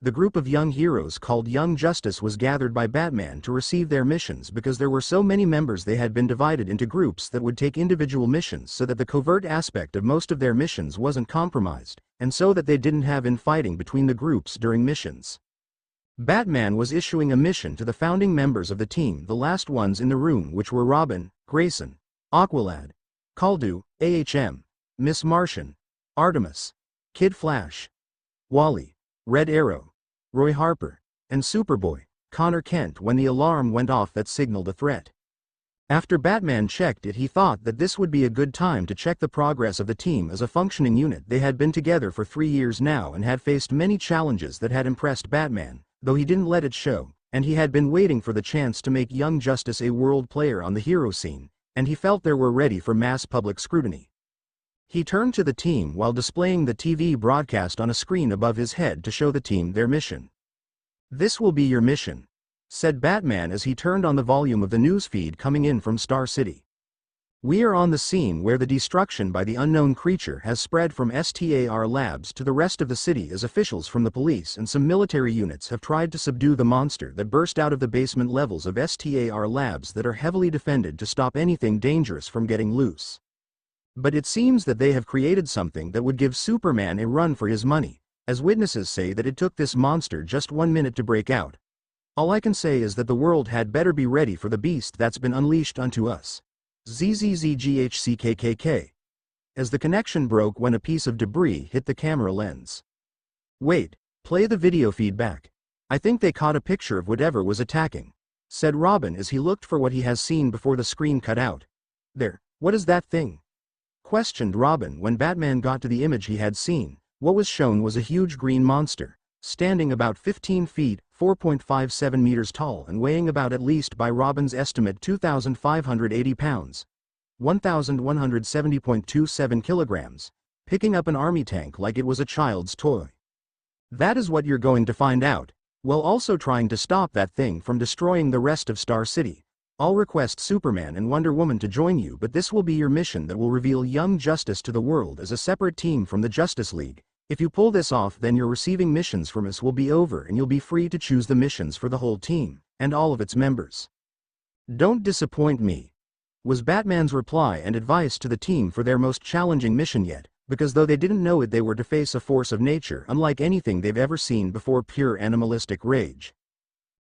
The group of young heroes called Young Justice was gathered by Batman to receive their missions because there were so many members they had been divided into groups that would take individual missions so that the covert aspect of most of their missions wasn't compromised, and so that they didn't have infighting between the groups during missions. Batman was issuing a mission to the founding members of the team, the last ones in the room, which were Robin, Grayson, Aqualad, Kaldu, AHM, Miss Martian, Artemis, Kid Flash, Wally, Red Arrow, Roy Harper, and Superboy, Connor Kent, when the alarm went off that signaled a threat. After Batman checked it, he thought that this would be a good time to check the progress of the team as a functioning unit. They had been together for 3 years now and had faced many challenges that had impressed Batman, though he didn't let it show, and he had been waiting for the chance to make Young Justice a world player on the hero scene, and he felt they were ready for mass public scrutiny. He turned to the team while displaying the TV broadcast on a screen above his head to show the team their mission. "This will be your mission," said Batman as he turned on the volume of the news feed coming in from Star City. "We are on the scene where the destruction by the unknown creature has spread from STAR labs to the rest of the city as officials from the police and some military units have tried to subdue the monster that burst out of the basement levels of STAR labs that are heavily defended to stop anything dangerous from getting loose. But it seems that they have created something that would give Superman a run for his money, as witnesses say that it took this monster just 1 minute to break out. All I can say is that the world had better be ready for the beast that's been unleashed unto us. ZZZGHCKKK. As the connection broke when a piece of debris hit the camera lens. "Wait, play the video feedback. I think they caught a picture of whatever was attacking," said Robin as he looked for what he has seen before the screen cut out. "There, what is that thing?" questioned Robin when Batman got to the image he had seen. What was shown was a huge green monster, standing about 15 feet, 4.57 meters tall and weighing about, at least by Robin's estimate, 2,580 pounds, 1,170.27 kilograms, picking up an army tank like it was a child's toy. That is what you're going to find out, while also trying to stop that thing from destroying the rest of Star City. I'll request Superman and Wonder Woman to join you, but this will be your mission that will reveal Young Justice to the world as a separate team from the Justice League. If you pull this off, then your receiving missions from us will be over and you'll be free to choose the missions for the whole team, and all of its members. Don't disappoint me, was Batman's reply and advice to the team for their most challenging mission yet, because though they didn't know it, they were to face a force of nature unlike anything they've ever seen before, pure animalistic rage.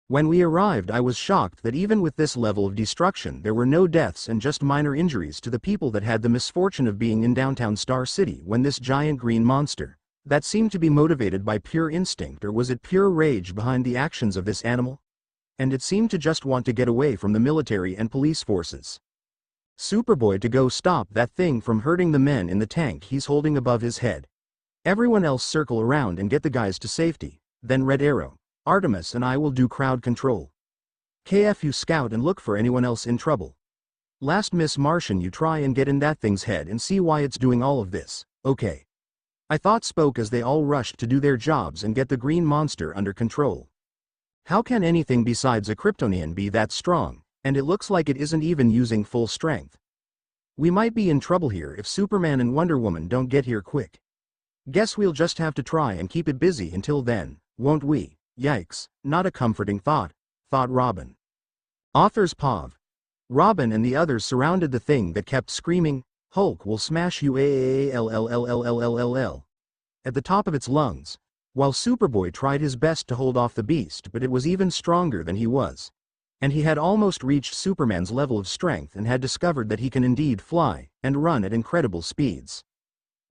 When we arrived, I was shocked that even with this level of destruction there were no deaths and just minor injuries to the people that had the misfortune of being in downtown Star City when this giant green monster, that seemed to be motivated by pure instinct, or was it pure rage behind the actions of this animal? And it seemed to just want to get away from the military and police forces. Superboy to go stop that thing from hurting the men in the tank he's holding above his head. Everyone else circle around and get the guys to safety, then Red Arrow, Artemis and I will do crowd control. KFU scout and look for anyone else in trouble. Last Miss Martian, you try and get in that thing's head and see why it's doing all of this, okay? I thought spoke as they all rushed to do their jobs and get the green monster under control. How can anything besides a Kryptonian be that strong, and it looks like it isn't even using full strength? We might be in trouble here if Superman and Wonder Woman don't get here quick. Guess we'll just have to try and keep it busy until then, won't we? Yikes, not a comforting thought, thought Robin. Author's POV. Robin and the others surrounded the thing that kept screaming, "Hulk will smash you AAALLLLLLLL," at the top of its lungs, while Superboy tried his best to hold off the beast, but it was even stronger than he was. And he had almost reached Superman's level of strength and had discovered that he can indeed fly and run at incredible speeds.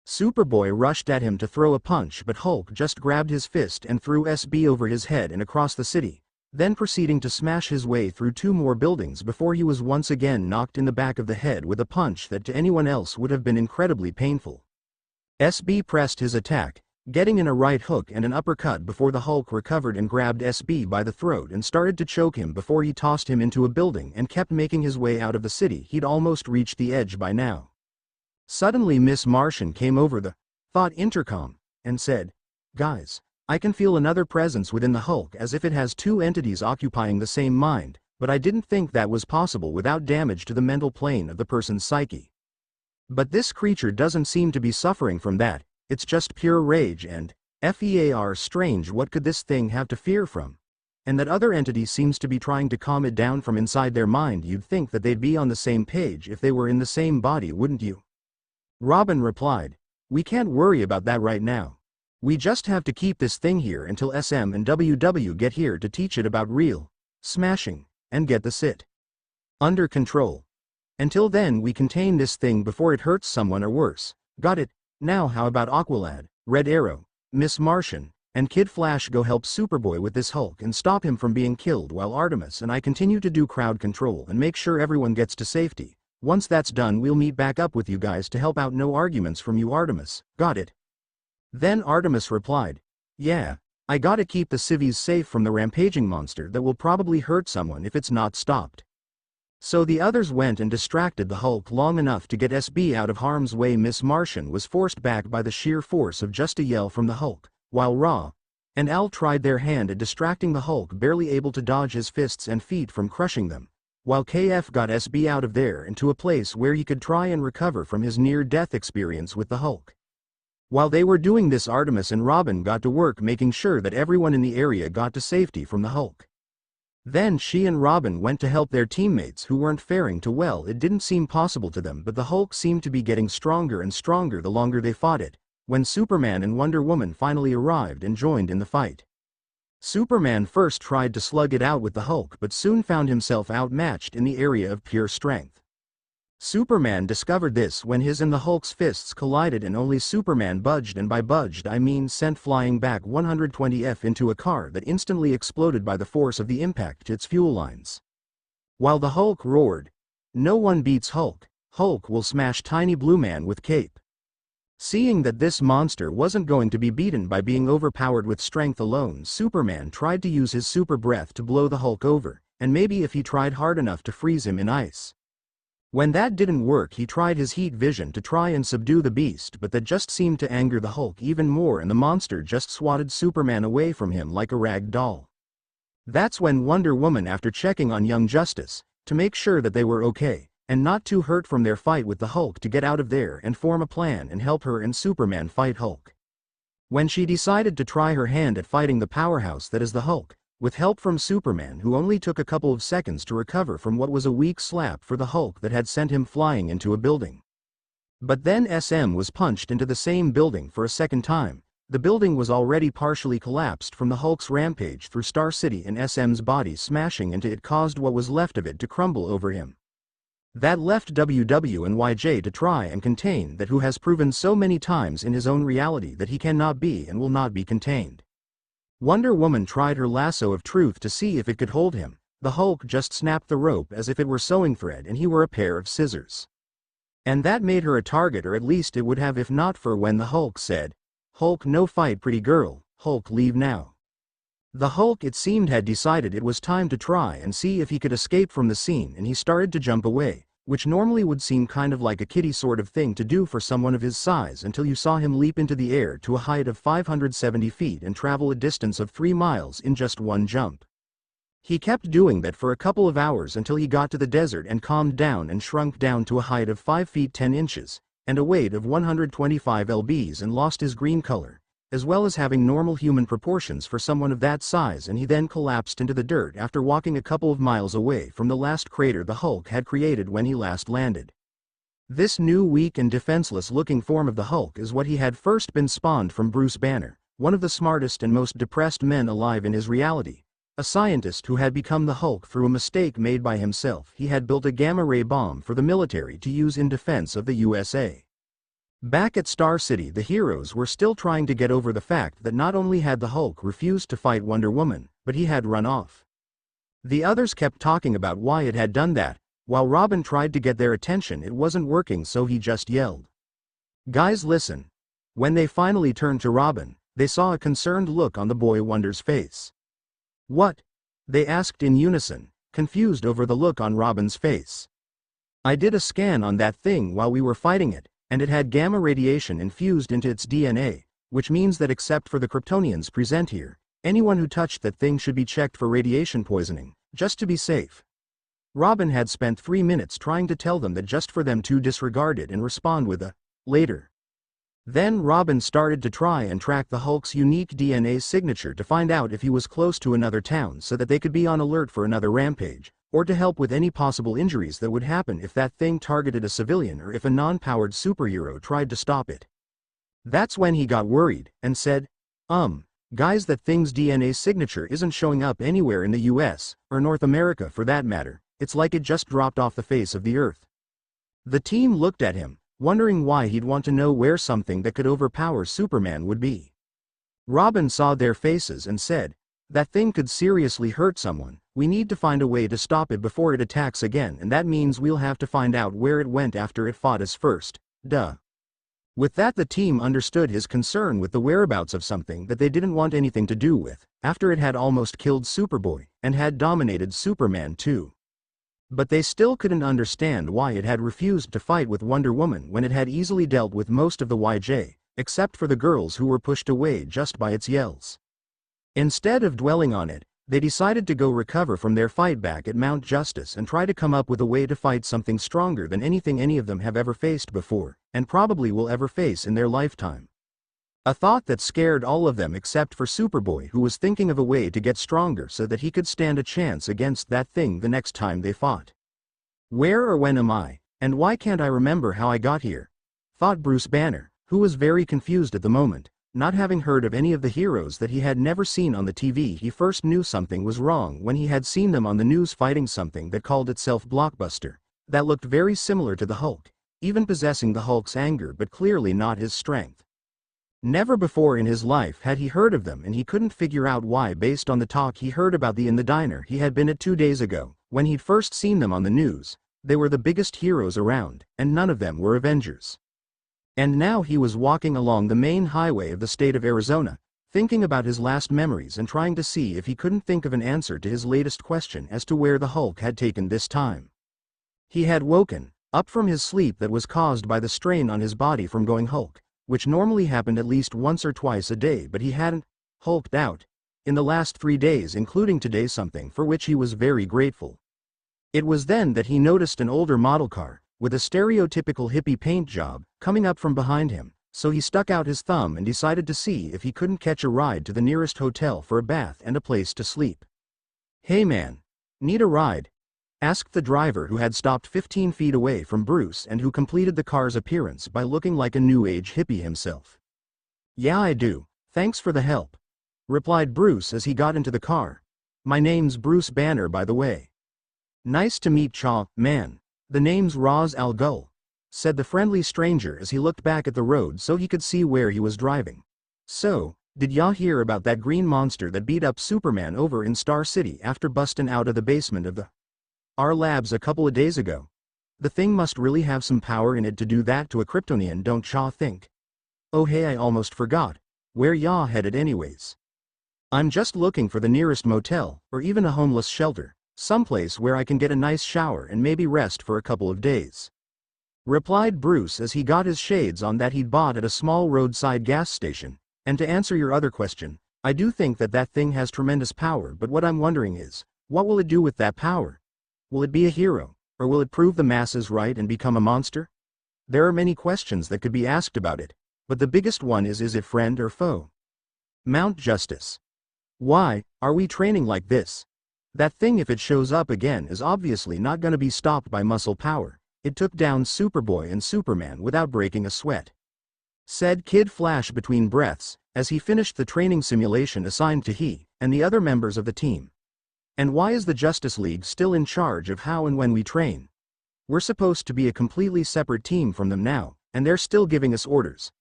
Superboy rushed at him to throw a punch, but Hulk just grabbed his fist and threw SB over his head and across the city, then proceeding to smash his way through 2 more buildings before he was once again knocked in the back of the head with a punch that to anyone else would have been incredibly painful. SB pressed his attack, getting in a right hook and an uppercut before the Hulk recovered and grabbed SB by the throat and started to choke him before he tossed him into a building and kept making his way out of the city. He'd almost reached the edge by now. Suddenly Miss Martian came over the thought intercom and said, "Guys, I can feel another presence within the Hulk, as if it has 2 entities occupying the same mind, but I didn't think that was possible without damage to the mental plane of the person's psyche. But this creature doesn't seem to be suffering from that, it's just pure rage and FEAR strange, what could this thing have to fear from? And that other entity seems to be trying to calm it down from inside their mind. You'd think that they'd be on the same page if they were in the same body, wouldn't you? Robin replied, we can't worry about that right now. We just have to keep this thing here until SM and WW get here to teach it about real smashing, and get the sit under control. Until then we contain this thing before it hurts someone or worse. Got it? Now how about Aqualad, Red Arrow, Miss Martian, and Kid Flash go help Superboy with this Hulk and stop him from being killed, while Artemis and I continue to do crowd control and make sure everyone gets to safety. Once that's done we'll meet back up with you guys to help out. No arguments from you, Artemis. Got it? Then Artemis replied, yeah, I gotta keep the civvies safe from the rampaging monster that will probably hurt someone if it's not stopped. So the others went and distracted the Hulk long enough to get SB out of harm's way. Miss Martian was forced back by the sheer force of just a yell from the Hulk, while Ra and Al tried their hand at distracting the Hulk, barely able to dodge his fists and feet from crushing them, while KF got SB out of there into a place where he could try and recover from his near-death experience with the Hulk. While they were doing this, Artemis and Robin got to work making sure that everyone in the area got to safety from the Hulk. Then she and Robin went to help their teammates who weren't faring too well. It didn't seem possible to them, but the Hulk seemed to be getting stronger and stronger the longer they fought it, when Superman and Wonder Woman finally arrived and joined in the fight. Superman first tried to slug it out with the Hulk but soon found himself outmatched in the area of pure strength. Superman discovered this when his and the Hulk's fists collided, and only Superman budged, and by budged I mean sent flying back 120 into a car that instantly exploded by the force of the impact to its fuel lines. While the Hulk roared, no one beats Hulk, Hulk will smash Tiny Blue Man with cape. Seeing that this monster wasn't going to be beaten by being overpowered with strength alone, Superman tried to use his super breath to blow the Hulk over, and maybe if he tried hard enough to freeze him in ice. When that didn't work, he tried his heat vision to try and subdue the beast, but that just seemed to anger the Hulk even more, and the monster just swatted Superman away from him like a rag doll. That's when Wonder Woman, after checking on Young Justice to make sure that they were okay and not too hurt from their fight with the Hulk, to get out of there and form a plan and help her and Superman fight Hulk. When she decided to try her hand at fighting the powerhouse that is the Hulk, with help from Superman, who only took a couple of seconds to recover from what was a weak slap for the Hulk that had sent him flying into a building. But then SM was punched into the same building for a second time. The building was already partially collapsed from the Hulk's rampage through Star City, and SM's body smashing into it caused what was left of it to crumble over him. That left WW and YJ to try and contain that, who has proven so many times in his own reality that he cannot be and will not be contained. Wonder Woman tried her lasso of truth to see if it could hold him. The Hulk just snapped the rope as if it were sewing thread and he were a pair of scissors. And that made her a target, or at least it would have if not for when the Hulk said, "Hulk, no fight, pretty girl. Hulk, leave now." The Hulk, it seemed, had decided it was time to try and see if he could escape from the scene, and he started to jump away, which normally would seem kind of like a kiddie sort of thing to do for someone of his size, until you saw him leap into the air to a height of 570 feet and travel a distance of 3 miles in just one jump. He kept doing that for a couple of hours until he got to the desert and calmed down and shrunk down to a height of 5 feet 10 inches, and a weight of 125 lbs, and lost his green color, as well as having normal human proportions for someone of that size, and he then collapsed into the dirt after walking a couple of miles away from the last crater the Hulk had created when he last landed. This new, weak and defenseless-looking form of the Hulk is what he had first been spawned from Bruce Banner, one of the smartest and most depressed men alive in his reality, a scientist who had become the Hulk through a mistake made by himself. He had built a gamma-ray bomb for the military to use in defense of the USA. Back at Star City, the heroes were still trying to get over the fact that not only had the Hulk refused to fight Wonder Woman, but he had run off. The others kept talking about why it had done that. While Robin tried to get their attention, it wasn't working, so he just yelled, "Guys, listen." When they finally turned to Robin, they saw a concerned look on the boy Wonder's face. "What?" they asked in unison, confused over the look on Robin's face. "I did a scan on that thing while we were fighting it, and it had gamma radiation infused into its DNA, which means that except for the Kryptonians present here, anyone who touched that thing should be checked for radiation poisoning, just to be safe." Robin had spent 3 minutes trying to tell them that just for them to disregard it and respond with a "later." Then Robin started to try and track the Hulk's unique DNA signature to find out if he was close to another town so that they could be on alert for another rampage, or to help with any possible injuries that would happen if that thing targeted a civilian or if a non-powered superhero tried to stop it. That's when he got worried, and said, guys, that thing's DNA signature isn't showing up anywhere in the US, or North America for that matter. It's like it just dropped off the face of the earth. The team looked at him, wondering why he'd want to know where something that could overpower Superman would be. Robin saw their faces and said, that thing could seriously hurt someone. We need to find a way to stop it before it attacks again, and that means we'll have to find out where it went after it fought us first. Duh. With that, the team understood his concern with the whereabouts of something that they didn't want anything to do with, after it had almost killed Superboy, and had dominated Superman too. But they still couldn't understand why it had refused to fight with Wonder Woman when it had easily dealt with most of the YJ, except for the girls who were pushed away just by its yells. Instead of dwelling on it, they decided to go recover from their fight back at Mount Justice and try to come up with a way to fight something stronger than anything any of them have ever faced before, and probably will ever face in their lifetime. A thought that scared all of them except for Superboy, who was thinking of a way to get stronger so that he could stand a chance against that thing the next time they fought. Where or when am I, and why can't I remember how I got here? Thought Bruce Banner, who was very confused at the moment, not having heard of any of the heroes that he had never seen on the TV. He first knew something was wrong when he had seen them on the news fighting something that called itself Blockbuster, that looked very similar to the Hulk, even possessing the Hulk's anger but clearly not his strength. Never before in his life had he heard of them, and he couldn't figure out why based on the talk he heard about in the diner he had been at 2 days ago, when he'd first seen them on the news. They were the biggest heroes around, and none of them were Avengers. And now he was walking along the main highway of the state of Arizona, thinking about his last memories and trying to see if he couldn't think of an answer to his latest question as to where the Hulk had taken this time. He had woken up from his sleep that was caused by the strain on his body from going Hulk, which normally happened at least once or twice a day, but he hadn't hulked out in the last 3 days, including today, something for which he was very grateful. It was then that he noticed an older model car, with a stereotypical hippie paint job, coming up from behind him, so he stuck out his thumb and decided to see if he couldn't catch a ride to the nearest hotel for a bath and a place to sleep. "Hey man, need a ride?" asked the driver, who had stopped 15 feet away from Bruce and who completed the car's appearance by looking like a new age hippie himself. "Yeah, I do, thanks for the help," replied Bruce as he got into the car. "My name's Bruce Banner, by the way." "Nice to meet Chaw, man. The name's Ra's al Ghul," said the friendly stranger as he looked back at the road so he could see where he was driving. "So, did ya hear about that green monster that beat up Superman over in Star City after bustin' out of the basement of our labs a couple of days ago? The thing must really have some power in it to do that to a Kryptonian, don't Chaw think? Oh hey, I almost forgot. Where y'all headed anyways?" "I'm just looking for the nearest motel, or even a homeless shelter, someplace where I can get a nice shower and maybe rest for a couple of days," replied Bruce as he got his shades on that he'd bought at a small roadside gas station. "And to answer your other question, I do think that that thing has tremendous power, but what I'm wondering is, what will it do with that power? Will it be a hero, or will it prove the masses right and become a monster? There are many questions that could be asked about it, but the biggest one is it friend or foe? Mount Justice. Why are we training like this? That thing, if it shows up again, is obviously not gonna be stopped by muscle power. It took down Superboy and Superman without breaking a sweat," said Kid Flash between breaths, as he finished the training simulation assigned to he and the other members of the team. "And why is the Justice League still in charge of how and when we train? We're supposed to be a completely separate team from them now, and they're still giving us orders.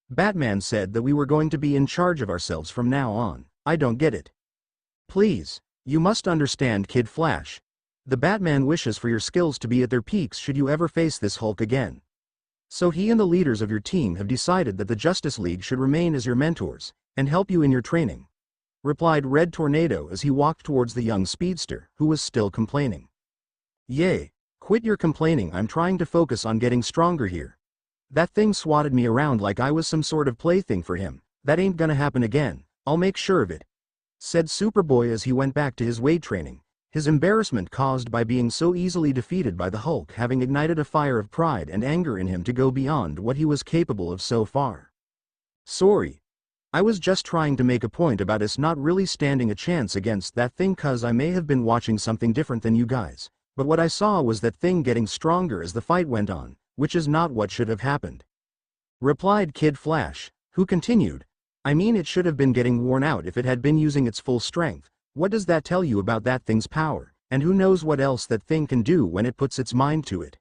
Batman said that we were going to be in charge of ourselves from now on. I don't get it. Please, you must understand, Kid Flash. The Batman wishes for your skills to be at their peaks should you ever face this Hulk again. So he and the leaders of your team have decided that the Justice League should remain as your mentors and help you in your training," replied Red Tornado as he walked towards the young speedster, who was still complaining. "Yay, quit your complaining. I'm trying to focus on getting stronger here. That thing swatted me around like I was some sort of plaything for him. That ain't gonna happen again. I'll make sure of it," said Superboy as he went back to his weight training, his embarrassment caused by being so easily defeated by the Hulk having ignited a fire of pride and anger in him to go beyond what he was capable of so far. Sorry. I was just trying to make a point about us not really standing a chance against that thing, cause I may have been watching something different than you guys, but what I saw was that thing getting stronger as the fight went on, which is not what should have happened. Replied Kid Flash, who continued, I mean, it should have been getting worn out if it had been using its full strength. What does that tell you about that thing's power, and who knows what else that thing can do when it puts its mind to it?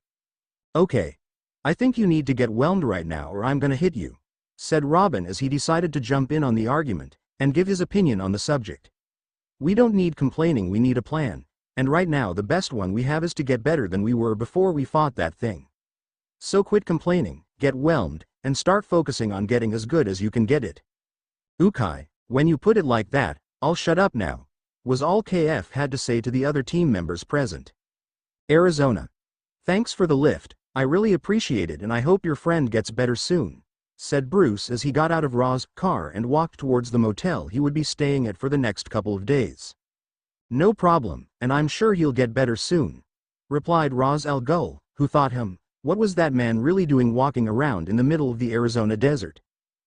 Okay. I think you need to get whelmed right now or I'm gonna hit you, said Robin as he decided to jump in on the argument and give his opinion on the subject. We don't need complaining, we need a plan, and right now the best one we have is to get better than we were before we fought that thing. So quit complaining, get whelmed, and start focusing on getting as good as you can get it. Ukai, when you put it like that, I'll shut up now, was all KF had to say to the other team members present. Arizona. Thanks for the lift, I really appreciate it and I hope your friend gets better soon, said Bruce as he got out of Ra's car and walked towards the motel he would be staying at for the next couple of days. No problem, and I'm sure he'll get better soon, replied Ra's al Ghul, who thought what was that man really doing walking around in the middle of the Arizona desert?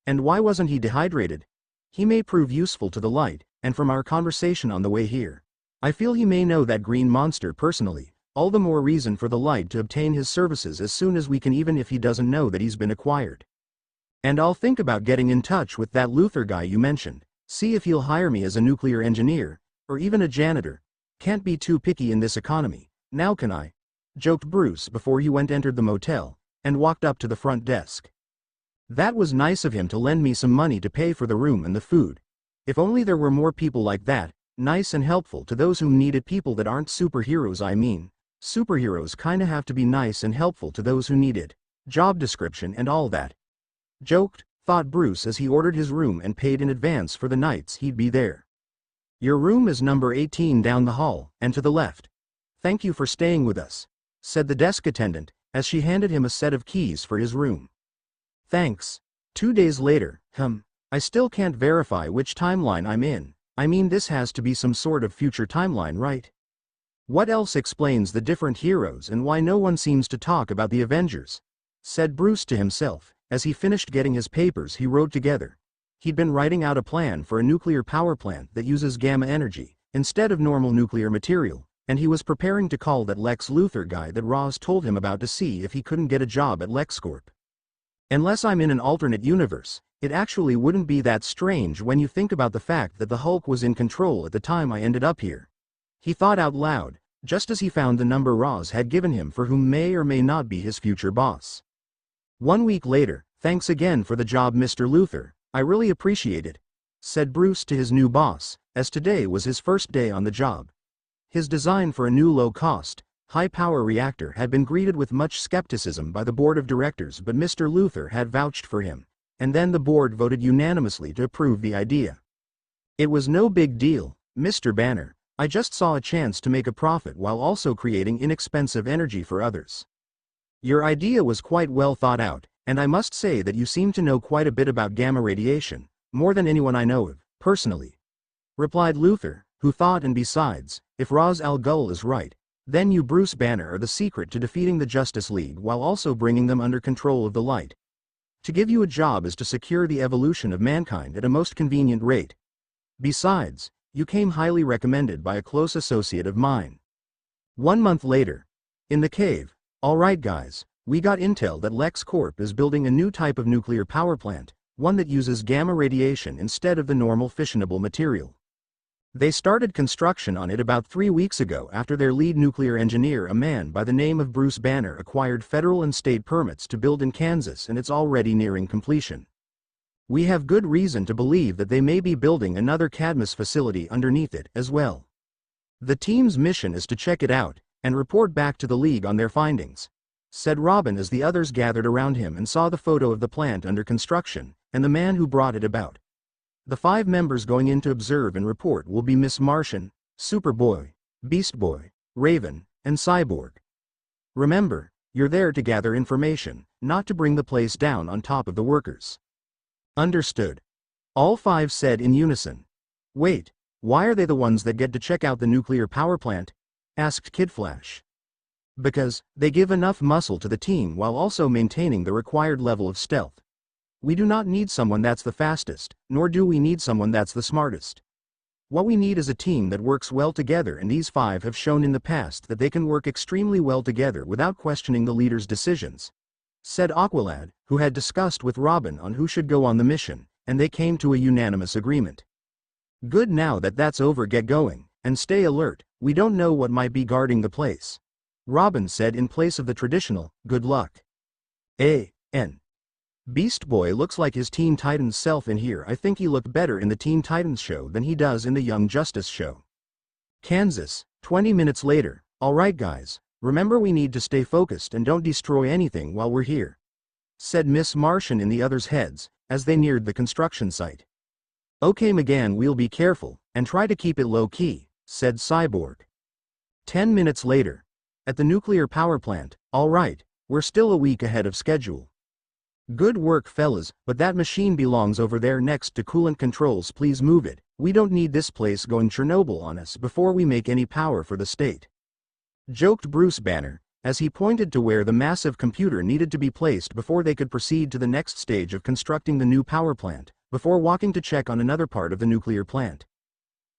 And why wasn't he dehydrated? He may prove useful to the light, and from our conversation on the way here, I feel he may know that green monster personally, all the more reason for the light to obtain his services as soon as we can, even if he doesn't know that he's been acquired. And I'll think about getting in touch with that Luther guy you mentioned, see if he'll hire me as a nuclear engineer, or even a janitor. Can't be too picky in this economy, now can I? Joked Bruce before he entered the motel, and walked up to the front desk. That was nice of him to lend me some money to pay for the room and the food. If only there were more people like that, nice and helpful to those who need it, people that aren't superheroes. I mean, superheroes kinda have to be nice and helpful to those who need it, job description and all that. Joked, thought Bruce as he ordered his room and paid in advance for the nights he'd be there. Your room is number 18 down the hall, and to the left. Thank you for staying with us, said the desk attendant, as she handed him a set of keys for his room. Thanks. 2 days later, I still can't verify which timeline I'm in. I mean, this has to be some sort of future timeline, right? What else explains the different heroes and why no one seems to talk about the Avengers? Said Bruce to himself, as he finished getting his papers he wrote together. He'd been writing out a plan for a nuclear power plant that uses gamma energy, instead of normal nuclear material, and he was preparing to call that Lex Luthor guy that Roz told him about to see if he couldn't get a job at LexCorp. Unless I'm in an alternate universe, it actually wouldn't be that strange when you think about the fact that the Hulk was in control at the time I ended up here. He thought out loud, just as he found the number Roz had given him for whom may or may not be his future boss. 1 week later, thanks again for the job, Mr. Luthor, I really appreciate it, said Bruce to his new boss, as today was his first day on the job. His design for a new low-cost, high-power reactor had been greeted with much skepticism by the board of directors, but Mr. Luthor had vouched for him, and then the board voted unanimously to approve the idea. It was no big deal, Mr. Banner, I just saw a chance to make a profit while also creating inexpensive energy for others. Your idea was quite well thought out, and I must say that you seem to know quite a bit about gamma radiation, more than anyone I know of, personally, replied Luthor, who thought, and besides, if Ra's al Ghul is right, then you, Bruce Banner, are the secret to defeating the Justice League while also bringing them under control of the light. To give you a job is to secure the evolution of mankind at a most convenient rate. Besides, you came highly recommended by a close associate of mine. 1 month later. In the cave. Alright guys, we got intel that LexCorp is building a new type of nuclear power plant, one that uses gamma radiation instead of the normal fissionable material. They started construction on it about 3 weeks ago after their lead nuclear engineer, a man by the name of Bruce Banner, acquired federal and state permits to build in Kansas, and it's already nearing completion. We have good reason to believe that they may be building another Cadmus facility underneath it as well. The team's mission is to check it out and report back to the League on their findings, said Robin as the others gathered around him and saw the photo of the plant under construction and the man who brought it about. The 5 members going in to observe and report will be Miss Martian, Superboy, Beast Boy, Raven, and Cyborg. Remember, you're there to gather information, not to bring the place down on top of the workers. Understood. All 5 said in unison. Wait, why are they the ones that get to check out the nuclear power plant? Asked Kid Flash. Because they give enough muscle to the team while also maintaining the required level of stealth. We do not need someone that's the fastest, nor do we need someone that's the smartest. What we need is a team that works well together, and these 5 have shown in the past that they can work extremely well together without questioning the leader's decisions," said Aqualad, who had discussed with Robin on who should go on the mission, and they came to a unanimous agreement. "Good, now that that's over, get going, and stay alert, we don't know what might be guarding the place," Robin said in place of the traditional, "good luck." A.N. Beast Boy looks like his Teen Titans self in here. I think he looked better in the Teen Titans show than he does in the Young Justice show. Kansas, 20 minutes later. "Alright guys, remember we need to stay focused and don't destroy anything while we're here," said Miss Martian in the others' heads, as they neared the construction site. "Okay McGann, we'll be careful, and try to keep it low-key," said Cyborg. 10 minutes later. At the nuclear power plant. "Alright, we're still a week ahead of schedule. Good work fellas, but that machine belongs over there next to coolant controls. Please move it, we don't need this place going Chernobyl on us before we make any power for the state," joked Bruce Banner, as he pointed to where the massive computer needed to be placed before they could proceed to the next stage of constructing the new power plant, before walking to check on another part of the nuclear plant.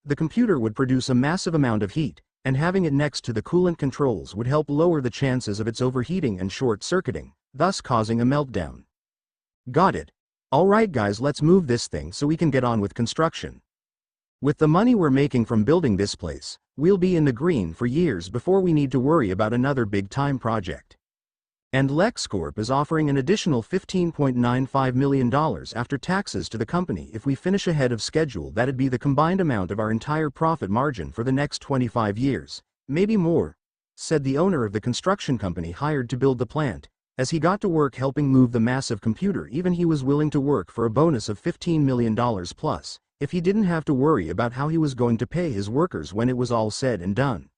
The computer would produce a massive amount of heat, and having it next to the coolant controls would help lower the chances of its overheating and short-circuiting, thus causing a meltdown. "Got it. Alright guys, let's move this thing so we can get on with construction. With the money we're making from building this place, we'll be in the green for years before we need to worry about another big-time project." And LexCorp is offering an additional $15.95 million after taxes to the company if we finish ahead of schedule. That'd be the combined amount of our entire profit margin for the next 25 years, maybe more, said the owner of the construction company hired to build the plant. As he got to work helping move the massive computer, even he was willing to work for a bonus of $15 million plus, if he didn't have to worry about how he was going to pay his workers when it was all said and done.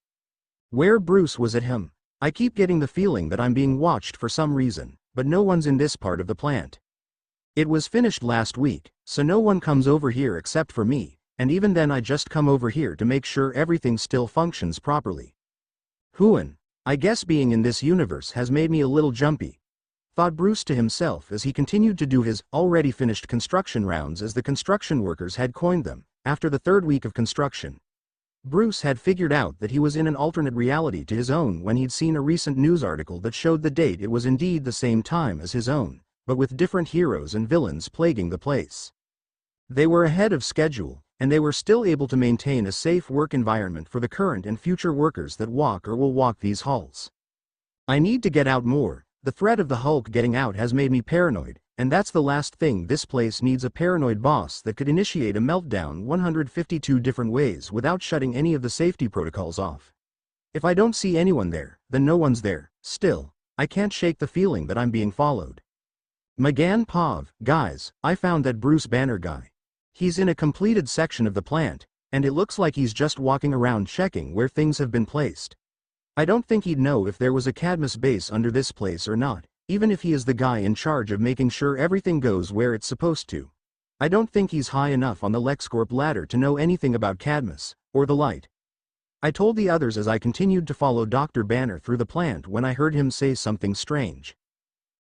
Where Bruce was at him. "I keep getting the feeling that I'm being watched for some reason, but no one's in this part of the plant. It was finished last week, so no one comes over here except for me, and even then I just come over here to make sure everything still functions properly. Hooin, I guess being in this universe has made me a little jumpy," thought Bruce to himself as he continued to do his already finished construction rounds, as the construction workers had coined them. After the 3rd week of construction, Bruce had figured out that he was in an alternate reality to his own when he'd seen a recent news article that showed the date. It was indeed the same time as his own, but with different heroes and villains plaguing the place. They were ahead of schedule, and they were still able to maintain a safe work environment for the current and future workers that walk or will walk these halls. "I need to get out more. The threat of the Hulk getting out has made me paranoid, and that's the last thing this place needs, a paranoid boss that could initiate a meltdown 152 different ways without shutting any of the safety protocols off. If I don't see anyone there, then no one's there. Still, I can't shake the feeling that I'm being followed." McGann Pov, "Guys, I found that Bruce Banner guy. He's in a completed section of the plant, and it looks like he's just walking around checking where things have been placed. I don't think he'd know if there was a Cadmus base under this place or not, even if he is the guy in charge of making sure everything goes where it's supposed to. I don't think he's high enough on the LexCorp ladder to know anything about Cadmus, or the light," I told the others as I continued to follow Dr. Banner through the plant when I heard him say something strange.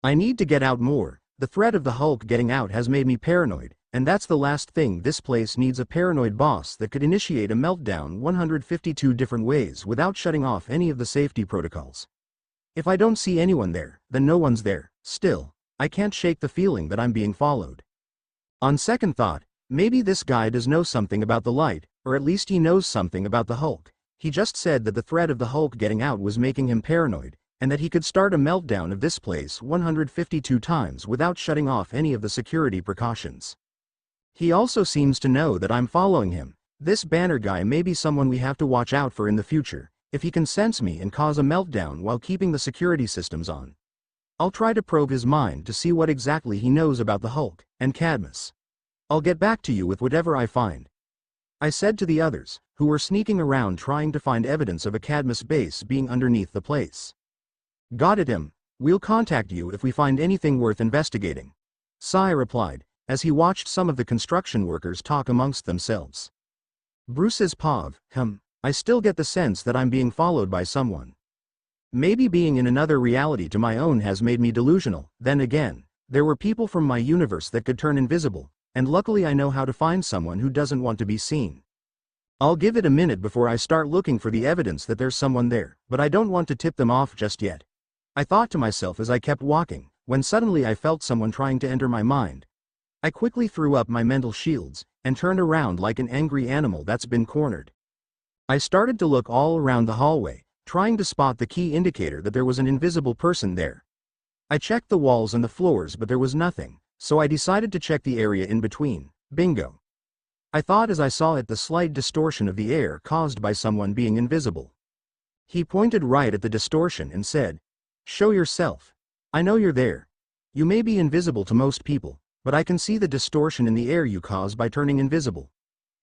"I need to get out more. The threat of the Hulk getting out has made me paranoid, and that's the last thing this place needs, a paranoid boss that could initiate a meltdown 152 different ways without shutting off any of the safety protocols. If I don't see anyone there, then no one's there. Still, I can't shake the feeling that I'm being followed. On second thought, maybe this guy does know something about the light, or at least he knows something about the Hulk. He just said that the threat of the Hulk getting out was making him paranoid, and that he could start a meltdown of this place 152 times without shutting off any of the security precautions. He also seems to know that I'm following him. This Banner guy may be someone we have to watch out for in the future, if he can sense me and cause a meltdown while keeping the security systems on. I'll try to probe his mind to see what exactly he knows about the Hulk and Cadmus. I'll get back to you with whatever I find," I said to the others, who were sneaking around trying to find evidence of a Cadmus base being underneath the place. "Got it, we'll contact you if we find anything worth investigating," Sai replied, as he watched some of the construction workers talk amongst themselves. Bruce's Pov, I still get the sense that I'm being followed by someone. Maybe being in another reality to my own has made me delusional. Then again, There were people from my universe that could turn invisible, and luckily I know how to find someone who doesn't want to be seen. I'll give it a minute before I start looking for the evidence that there's someone there, but I don't want to tip them off just yet. I thought to myself as I kept walking, when suddenly I felt someone trying to enter my mind. I quickly threw up my mental shields, and turned around like an angry animal that's been cornered. I started to look all around the hallway, trying to spot the key indicator that there was an invisible person there. I checked the walls and the floors but there was nothing, so I decided to check the area in between. Bingo. I thought as I saw it the slight distortion of the air caused by someone being invisible. He pointed right at the distortion and said, "Show yourself. I know you're there. You may be invisible to most people, but I can see the distortion in the air you cause by turning invisible.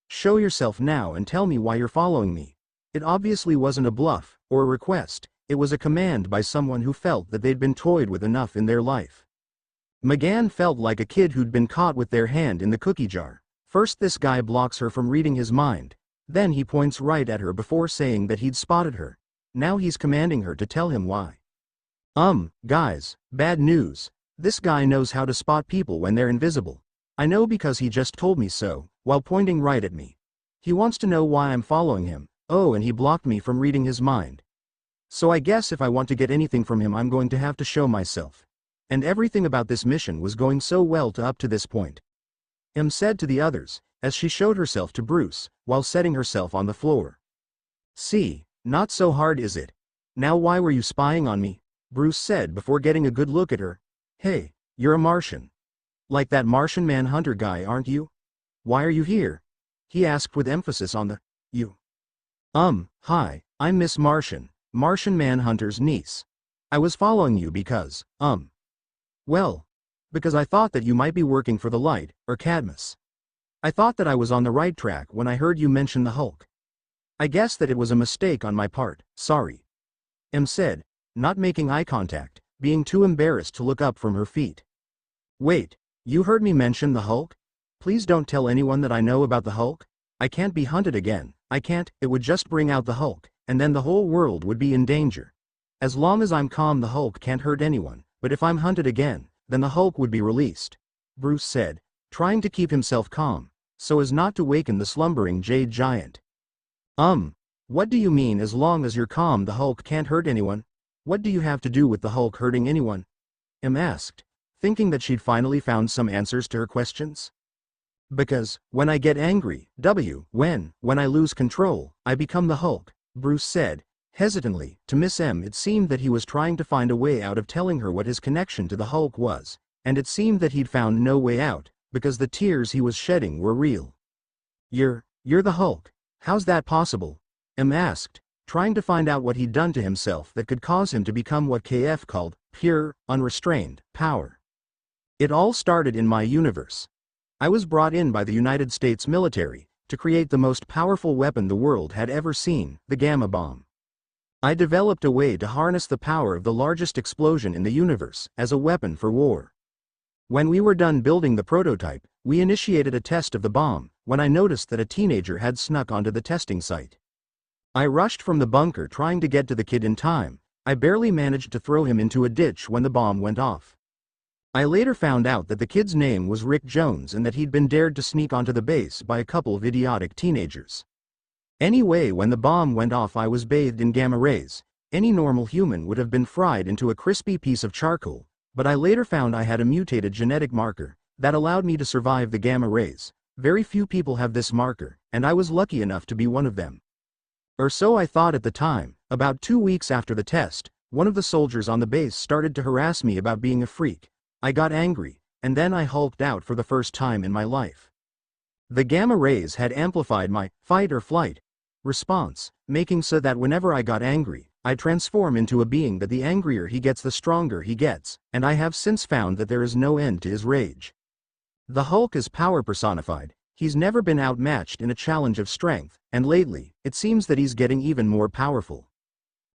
Show yourself now and tell me why you're following me." It obviously wasn't a bluff, or a request, it was a command by someone who felt that they'd been toyed with enough in their life. McGann felt like a kid who'd been caught with their hand in the cookie jar. First this guy blocks her from reading his mind, then he points right at her before saying that he'd spotted her. Now he's commanding her to tell him why. Guys, bad news. This guy knows how to spot people when they're invisible. I know because he just told me so, while pointing right at me. He wants to know why I'm following him. Oh, and he blocked me from reading his mind. So I guess if I want to get anything from him I'm going to have to show myself. And everything about this mission was going so well up to this point. Said to the others, as she showed herself to Bruce, while setting herself on the floor. "See, not so hard is it? Now why were you spying on me?" Bruce said before getting a good look at her. "Hey, you're a Martian. Like that Martian Manhunter guy, aren't you? Why are you here?" he asked with emphasis on the you. Hi, I'm Miss Martian, Martian Manhunter's niece. I was following you because, well, because I thought that you might be working for the Light, or Cadmus. I thought that I was on the right track when I heard you mention the Hulk. I guess that it was a mistake on my part, sorry." Said, not making eye contact, being too embarrassed to look up from her feet. "Wait, you heard me mention the Hulk? Please don't tell anyone that I know about the Hulk. I can't be hunted again, I can't, it would just bring out the Hulk, and then the whole world would be in danger. As long as I'm calm the Hulk can't hurt anyone, but if I'm hunted again, then the Hulk would be released," Bruce said, trying to keep himself calm, so as not to waken the slumbering jade giant. What do you mean as long as you're calm the Hulk can't hurt anyone? What do you have to do with the Hulk hurting anyone?" Asked, thinking that she'd finally found some answers to her questions. "Because, when I get angry, when I lose control, I become the Hulk," Bruce said, hesitantly. To Miss M it seemed that he was trying to find a way out of telling her what his connection to the Hulk was, and it seemed that he'd found no way out, because the tears he was shedding were real. You're the Hulk. How's that possible?" Asked, trying to find out what he'd done to himself that could cause him to become what KF called, pure, unrestrained, power. "It all started in my universe. I was brought in by the United States military, to create the most powerful weapon the world had ever seen, the gamma bomb. I developed a way to harness the power of the largest explosion in the universe, as a weapon for war. When we were done building the prototype, we initiated a test of the bomb, when I noticed that a teenager had snuck onto the testing site. I rushed from the bunker trying to get to the kid in time. I barely managed to throw him into a ditch when the bomb went off. I later found out that the kid's name was Rick Jones and that he'd been dared to sneak onto the base by a couple of idiotic teenagers. Anyway, when the bomb went off I was bathed in gamma rays. Any normal human would have been fried into a crispy piece of charcoal, but I later found I had a mutated genetic marker that allowed me to survive the gamma rays. Very few people have this marker, and I was lucky enough to be one of them. Or so I thought at the time. About 2 weeks after the test, one of the soldiers on the base started to harass me about being a freak. I got angry, and then I hulked out for the first time in my life. The gamma rays had amplified my fight or flight response, making so that whenever I got angry, I transform into a being that the angrier he gets the stronger he gets, and I have since found that there is no end to his rage. The Hulk is power personified. He's never been outmatched in a challenge of strength, and lately, it seems that he's getting even more powerful.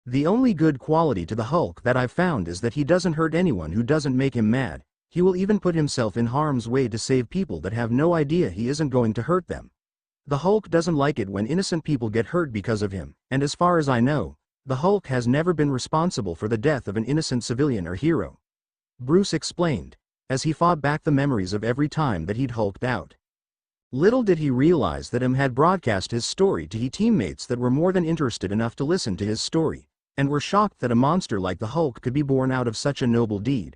The only good quality to the Hulk that I've found is that he doesn't hurt anyone who doesn't make him mad. He will even put himself in harm's way to save people that have no idea he isn't going to hurt them. The Hulk doesn't like it when innocent people get hurt because of him, and as far as I know, the Hulk has never been responsible for the death of an innocent civilian or hero. Bruce explained, as he fought back the memories of every time that he'd hulked out. Little did he realize that had broadcast his story to his teammates that were more than interested enough to listen to his story, and were shocked that a monster like the Hulk could be born out of such a noble deed.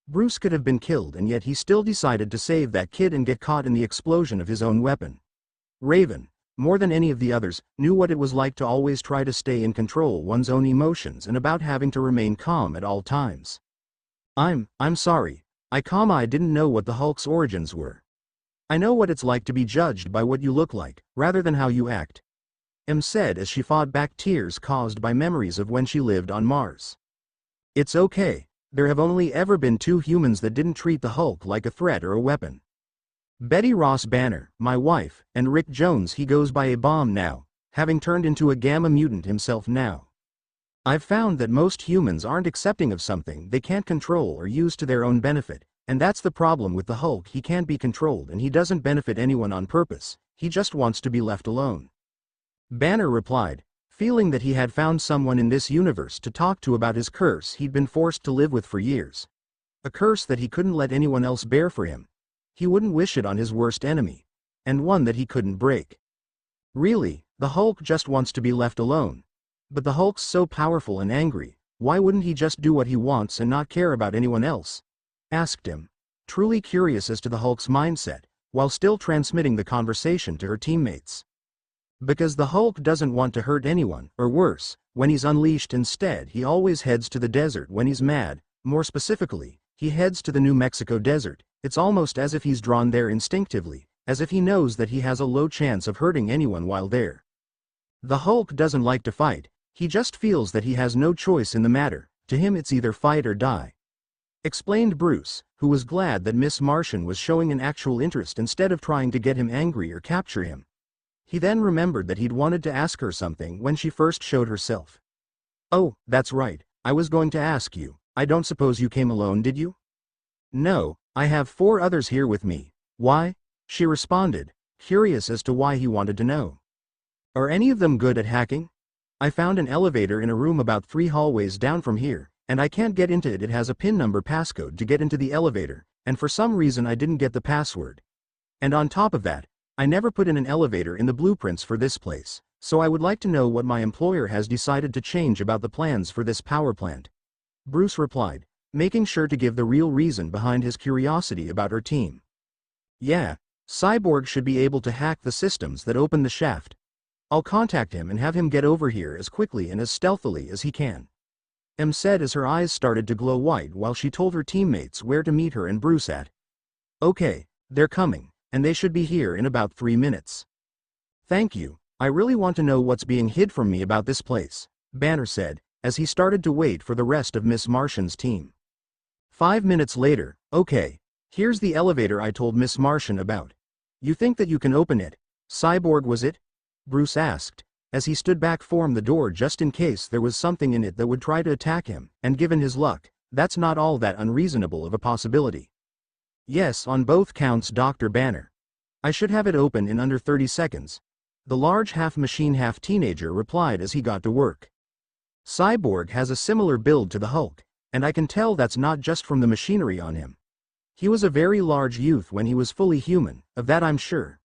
Bruce could have been killed, and yet he still decided to save that kid and get caught in the explosion of his own weapon. Raven, more than any of the others, knew what it was like to always try to stay in control one's own emotions and about having to remain calm at all times. I'm sorry. I didn't know what the Hulk's origins were. I know what it's like to be judged by what you look like, rather than how you act. Said as she fought back tears caused by memories of when she lived on Mars. It's okay. There have only ever been 2 humans that didn't treat the Hulk like a threat or a weapon. Betty Ross Banner, my wife, and Rick Jones. He goes by a bomb now, having turned into a gamma mutant himself now. I've found that most humans aren't accepting of something they can't control or use to their own benefit, and that's the problem with the Hulk. He can't be controlled, and he doesn't benefit anyone on purpose, he just wants to be left alone. Banner replied, feeling that he had found someone in this universe to talk to about his curse he'd been forced to live with for years. A curse that he couldn't let anyone else bear for him. He wouldn't wish it on his worst enemy. And one that he couldn't break. Really, the Hulk just wants to be left alone. But the Hulk's so powerful and angry, why wouldn't he just do what he wants and not care about anyone else? Asked him, truly curious as to the Hulk's mindset, while still transmitting the conversation to her teammates. Because the Hulk doesn't want to hurt anyone, or worse, when he's unleashed. Instead, he always heads to the desert when he's mad. More specifically, he heads to the New Mexico desert. It's almost as if he's drawn there instinctively, as if he knows that he has a low chance of hurting anyone while there. The Hulk doesn't like to fight, he just feels that he has no choice in the matter. To him it's either fight or die. Explained Bruce, who was glad that Miss Martian was showing an actual interest instead of trying to get him angry or capture him. He then remembered that he'd wanted to ask her something when she first showed herself. Oh, that's right, I was going to ask you. I don't suppose you came alone, did you? No, I have 4 others here with me. Why? She responded, curious as to why he wanted to know. Are any of them good at hacking? I found an elevator in a room about 3 hallways down from here, and I can't get into it. It has a PIN number passcode to get into the elevator, and for some reason I didn't get the password. And on top of that, I never put in an elevator in the blueprints for this place, so I would like to know what my employer has decided to change about the plans for this power plant. Bruce replied, making sure to give the real reason behind his curiosity about her team. Yeah, Cyborg should be able to hack the systems that open the shaft. I'll contact him and have him get over here as quickly and as stealthily as he can. Said as her eyes started to glow white while she told her teammates where to meet her and Bruce at. Okay, they're coming, and they should be here in about 3 minutes. Thank you, I really want to know what's being hid from me about this place, Banner said, as he started to wait for the rest of Miss Martian's team. 5 minutes later, okay, here's the elevator I told Miss Martian about. You think that you can open it? Cyborg, was it? Bruce asked, as he stood back from the door just in case there was something in it that would try to attack him, and given his luck, that's not all that unreasonable of a possibility. Yes, on both counts, Dr. Banner. I should have it open in under 30 seconds. The large half-machine half-teenager replied as he got to work. Cyborg has a similar build to the Hulk, and I can tell that's not just from the machinery on him. He was a very large youth when he was fully human, of that I'm sure.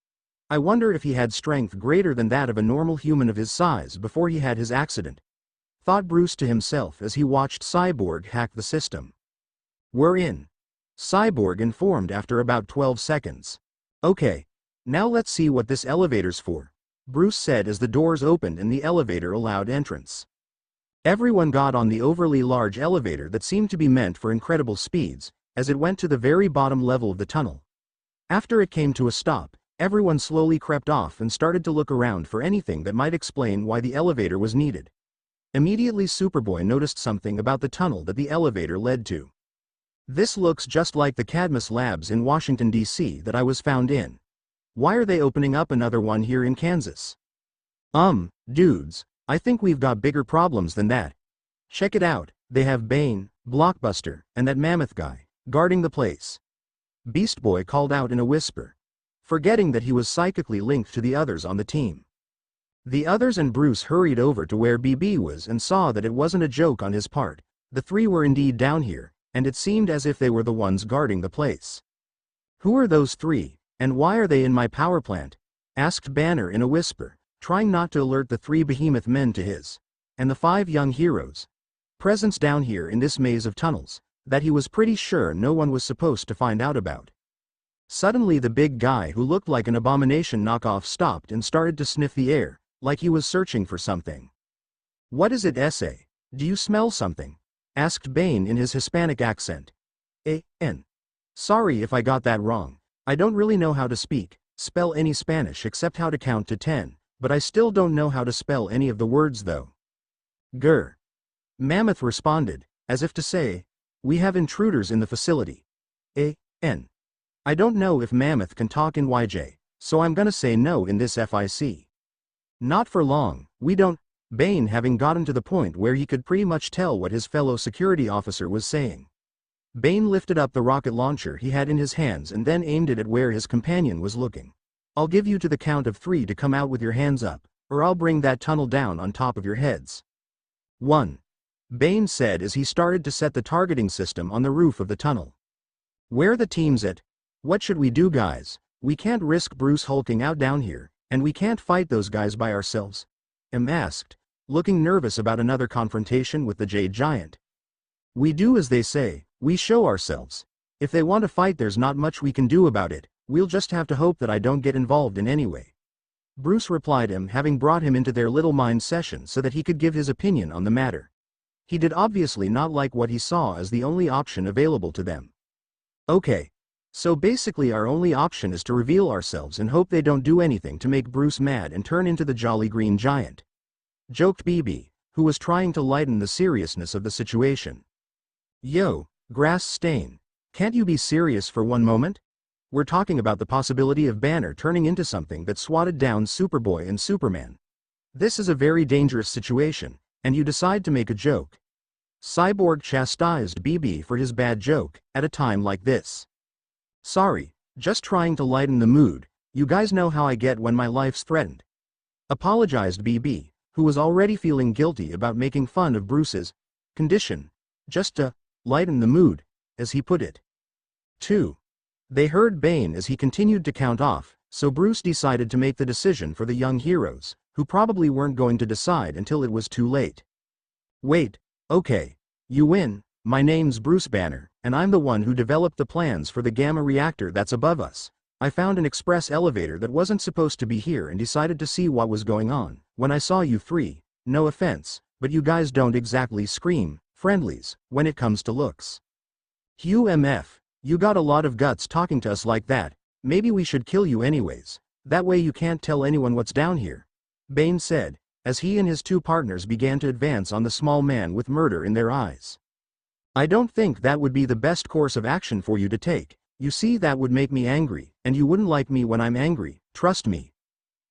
I wonder if he had strength greater than that of a normal human of his size before he had his accident. Thought Bruce to himself as he watched Cyborg hack the system. We're in. Cyborg informed after about 12 seconds. Okay, now let's see what this elevator's for, Bruce said as the doors opened and the elevator allowed entrance. Everyone got on the overly large elevator that seemed to be meant for incredible speeds, as it went to the very bottom level of the tunnel. After it came to a stop, everyone slowly crept off and started to look around for anything that might explain why the elevator was needed. Immediately Superboy noticed something about the tunnel that the elevator led to. This looks just like the Cadmus Labs in Washington, D.C. that I was found in. Why are they opening up another one here in Kansas? Dudes, I think we've got bigger problems than that. Check it out, they have Bane, Blockbuster, and that mammoth guy, guarding the place. Beast Boy called out in a whisper, forgetting that he was psychically linked to the others on the team. The others and Bruce hurried over to where BB was and saw that it wasn't a joke on his part. The 3 were indeed down here, and it seemed as if they were the ones guarding the place. "Who are those three, and why are they in my power plant?" asked Banner in a whisper, trying not to alert the three behemoth men to his and the 5 young heroes' presence down here in this maze of tunnels that he was pretty sure no one was supposed to find out about. Suddenly the big guy who looked like an abomination knockoff stopped and started to sniff the air, like he was searching for something. "What is it, essay? Do you smell something?" asked Bane in his Hispanic accent. "N. Sorry if I got that wrong. I don't really know how to spell any Spanish except how to count to 10, but I still don't know how to spell any of the words though." "Grr." Mammoth responded, as if to say, "We have intruders in the facility." N. I don't know if Mammoth can talk in YJ, so I'm gonna say no in this FIC. "Not for long, we don't." Bane having gotten to the point where he could pretty much tell what his fellow security officer was saying. Bane lifted up the rocket launcher he had in his hands and then aimed it at where his companion was looking. "I'll give you to the count of 3 to come out with your hands up, or I'll bring that tunnel down on top of your heads." 1. Bane said as he started to set the targeting system on the roof of the tunnel. "Where the team's at? What should we do, guys? We can't risk Bruce hulking out down here, and we can't fight those guys by ourselves?" asked, looking nervous about another confrontation with the Jade Giant. "We do as they say, we show ourselves. If they want to fight, there's not much we can do about it, we'll just have to hope that I don't get involved in any way." Bruce replied him, having brought him into their little mind session so that he could give his opinion on the matter. He did obviously not like what he saw as the only option available to them. "Okay. So basically our only option is to reveal ourselves and hope they don't do anything to make Bruce mad and turn into the Jolly Green Giant," joked BB, who was trying to lighten the seriousness of the situation. "Yo, Grass Stain, can't you be serious for one moment? We're talking about the possibility of Banner turning into something that swatted down Superboy and Superman. This is a very dangerous situation, and you decide to make a joke." Cyborg chastised BB for his bad joke at a time like this. "Sorry, just trying to lighten the mood, you guys know how I get when my life's threatened," apologized BB, who was already feeling guilty about making fun of Bruce's condition, just to lighten the mood, as he put it. 2. They heard Bane as he continued to count off, so Bruce decided to make the decision for the young heroes, who probably weren't going to decide until it was too late. "Wait, okay, you win. My name's Bruce Banner, and I'm the one who developed the plans for the gamma reactor that's above us. I found an express elevator that wasn't supposed to be here and decided to see what was going on. When I saw you 3, no offense, but you guys don't exactly scream friendlies when it comes to looks. Hugh MF, you got a lot of guts talking to us like that. Maybe we should kill you anyways. That way you can't tell anyone what's down here," Bane said, as he and his 2 partners began to advance on the small man with murder in their eyes. "I don't think that would be the best course of action for you to take. You see, that would make me angry, and you wouldn't like me when I'm angry, trust me,"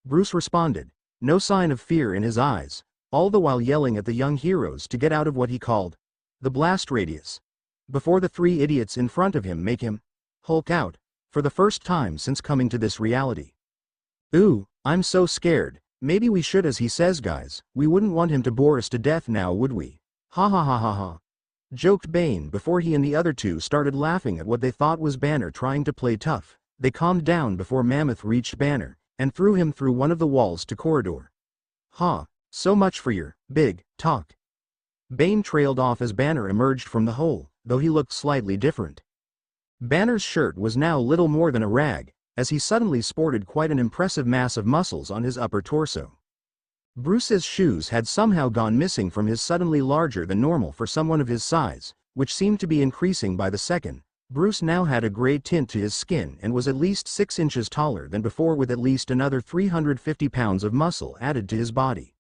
Bruce responded, no sign of fear in his eyes, all the while yelling at the young heroes to get out of what he called the blast radius, before the 3 idiots in front of him make him hulk out for the first time since coming to this reality. "Ooh, I'm so scared. Maybe we should, as he says, guys. We wouldn't want him to bore us to death now, would we? Ha ha ha ha ha," joked Bane before he and the other 2 started laughing at what they thought was Banner trying to play tough. They calmed down before Mammoth reached Banner and threw him through one of the walls to corridor. "Ha, so much for your big talk." Bane trailed off as Banner emerged from the hole, though he looked slightly different. Banner's shirt was now little more than a rag, as he suddenly sported quite an impressive mass of muscles on his upper torso. Bruce's shoes had somehow gone missing from his suddenly larger than normal for someone of his size, which seemed to be increasing by the second. Bruce now had a gray tint to his skin and was at least 6 inches taller than before, with at least another 350 pounds of muscle added to his body.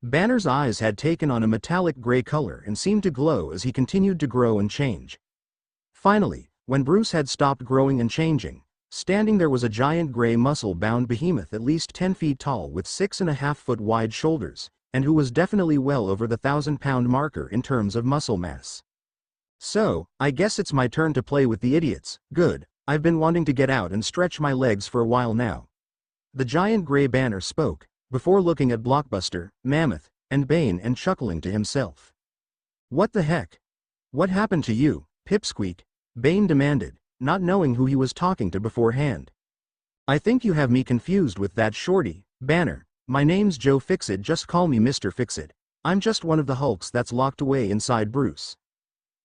Banner's eyes had taken on a metallic gray color and seemed to glow as he continued to grow and change. Finally, when Bruce had stopped growing and changing, standing there was a giant gray muscle-bound behemoth at least 10 feet tall with 6.5-foot wide shoulders, and who was definitely well over the 1,000-pound marker in terms of muscle mass. "So, I guess it's my turn to play with the idiots. Good, I've been wanting to get out and stretch my legs for a while now." The giant gray Banner spoke, before looking at Blockbuster, Mammoth, and Bane and chuckling to himself. "What the heck? What happened to you, Pipsqueak, Bane demanded, not knowing who he was talking to beforehand. I think you have me confused with that shorty, Banner. My name's Joe Fixit, just call me Mr. Fixit. I'm just one of the Hulks that's locked away inside Bruce.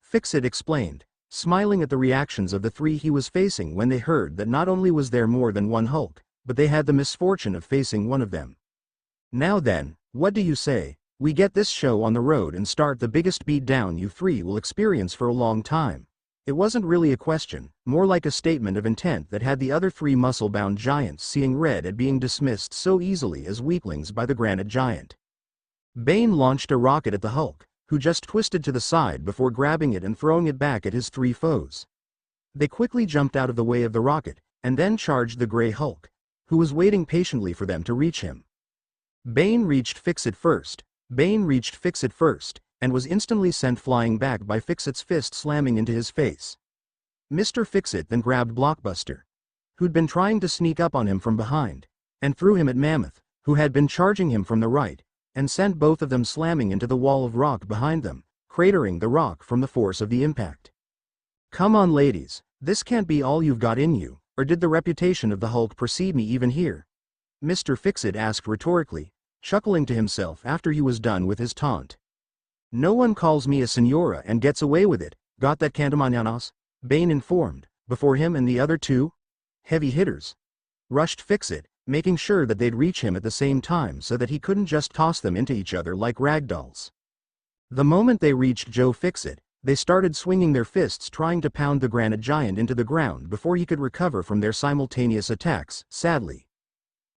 Fixit explained, smiling at the reactions of the three he was facing when they heard that not only was there more than one Hulk, but they had the misfortune of facing one of them. Now then, what do you say? We get this show on the road and start the biggest beatdown you three will experience for a long time. It wasn't really a question, more like a statement of intent that had the other three muscle-bound giants seeing red at being dismissed so easily as weaklings by the granite giant. Bane launched a rocket at the Hulk, who just twisted to the side before grabbing it and throwing it back at his three foes. They quickly jumped out of the way of the rocket, and then charged the Grey Hulk, who was waiting patiently for them to reach him. Bane reached Fixit first, and was instantly sent flying back by Fixit's fist slamming into his face. Mr. Fixit then grabbed Blockbuster, who'd been trying to sneak up on him from behind, and threw him at Mammoth, who had been charging him from the right, and sent both of them slamming into the wall of rock behind them, cratering the rock from the force of the impact. Come on ladies, this can't be all you've got in you, or did the reputation of the Hulk precede me even here? Mr. Fixit asked rhetorically, chuckling to himself after he was done with his taunt. No one calls me a senora and gets away with it, got that Cantamañanas? Bane informed, before him and the other two heavy hitters rushed Fixit, making sure that they'd reach him at the same time so that he couldn't just toss them into each other like ragdolls. The moment they reached Joe Fixit, they started swinging their fists trying to pound the granite giant into the ground before he could recover from their simultaneous attacks, sadly.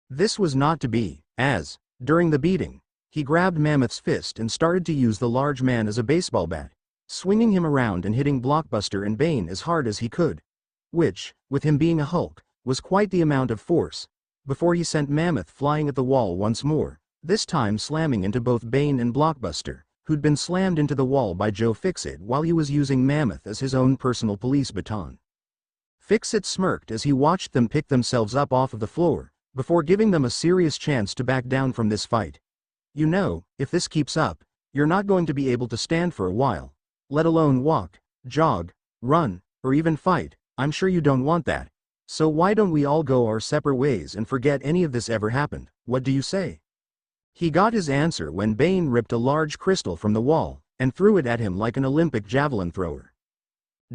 This was not to be, as, during the beating, he grabbed Mammoth's fist and started to use the large man as a baseball bat, swinging him around and hitting Blockbuster and Bane as hard as he could, which, with him being a Hulk, was quite the amount of force, before he sent Mammoth flying at the wall once more, this time slamming into both Bane and Blockbuster, who'd been slammed into the wall by Joe Fixit while he was using Mammoth as his own personal police baton. Fixit smirked as he watched them pick themselves up off of the floor, before giving them a serious chance to back down from this fight. You know, if this keeps up, you're not going to be able to stand for a while, let alone walk, jog, run, or even fight. I'm sure you don't want that. So why don't we all go our separate ways and forget any of this ever happened? What do you say? He got his answer when Bane ripped a large crystal from the wall and threw it at him like an Olympic javelin thrower.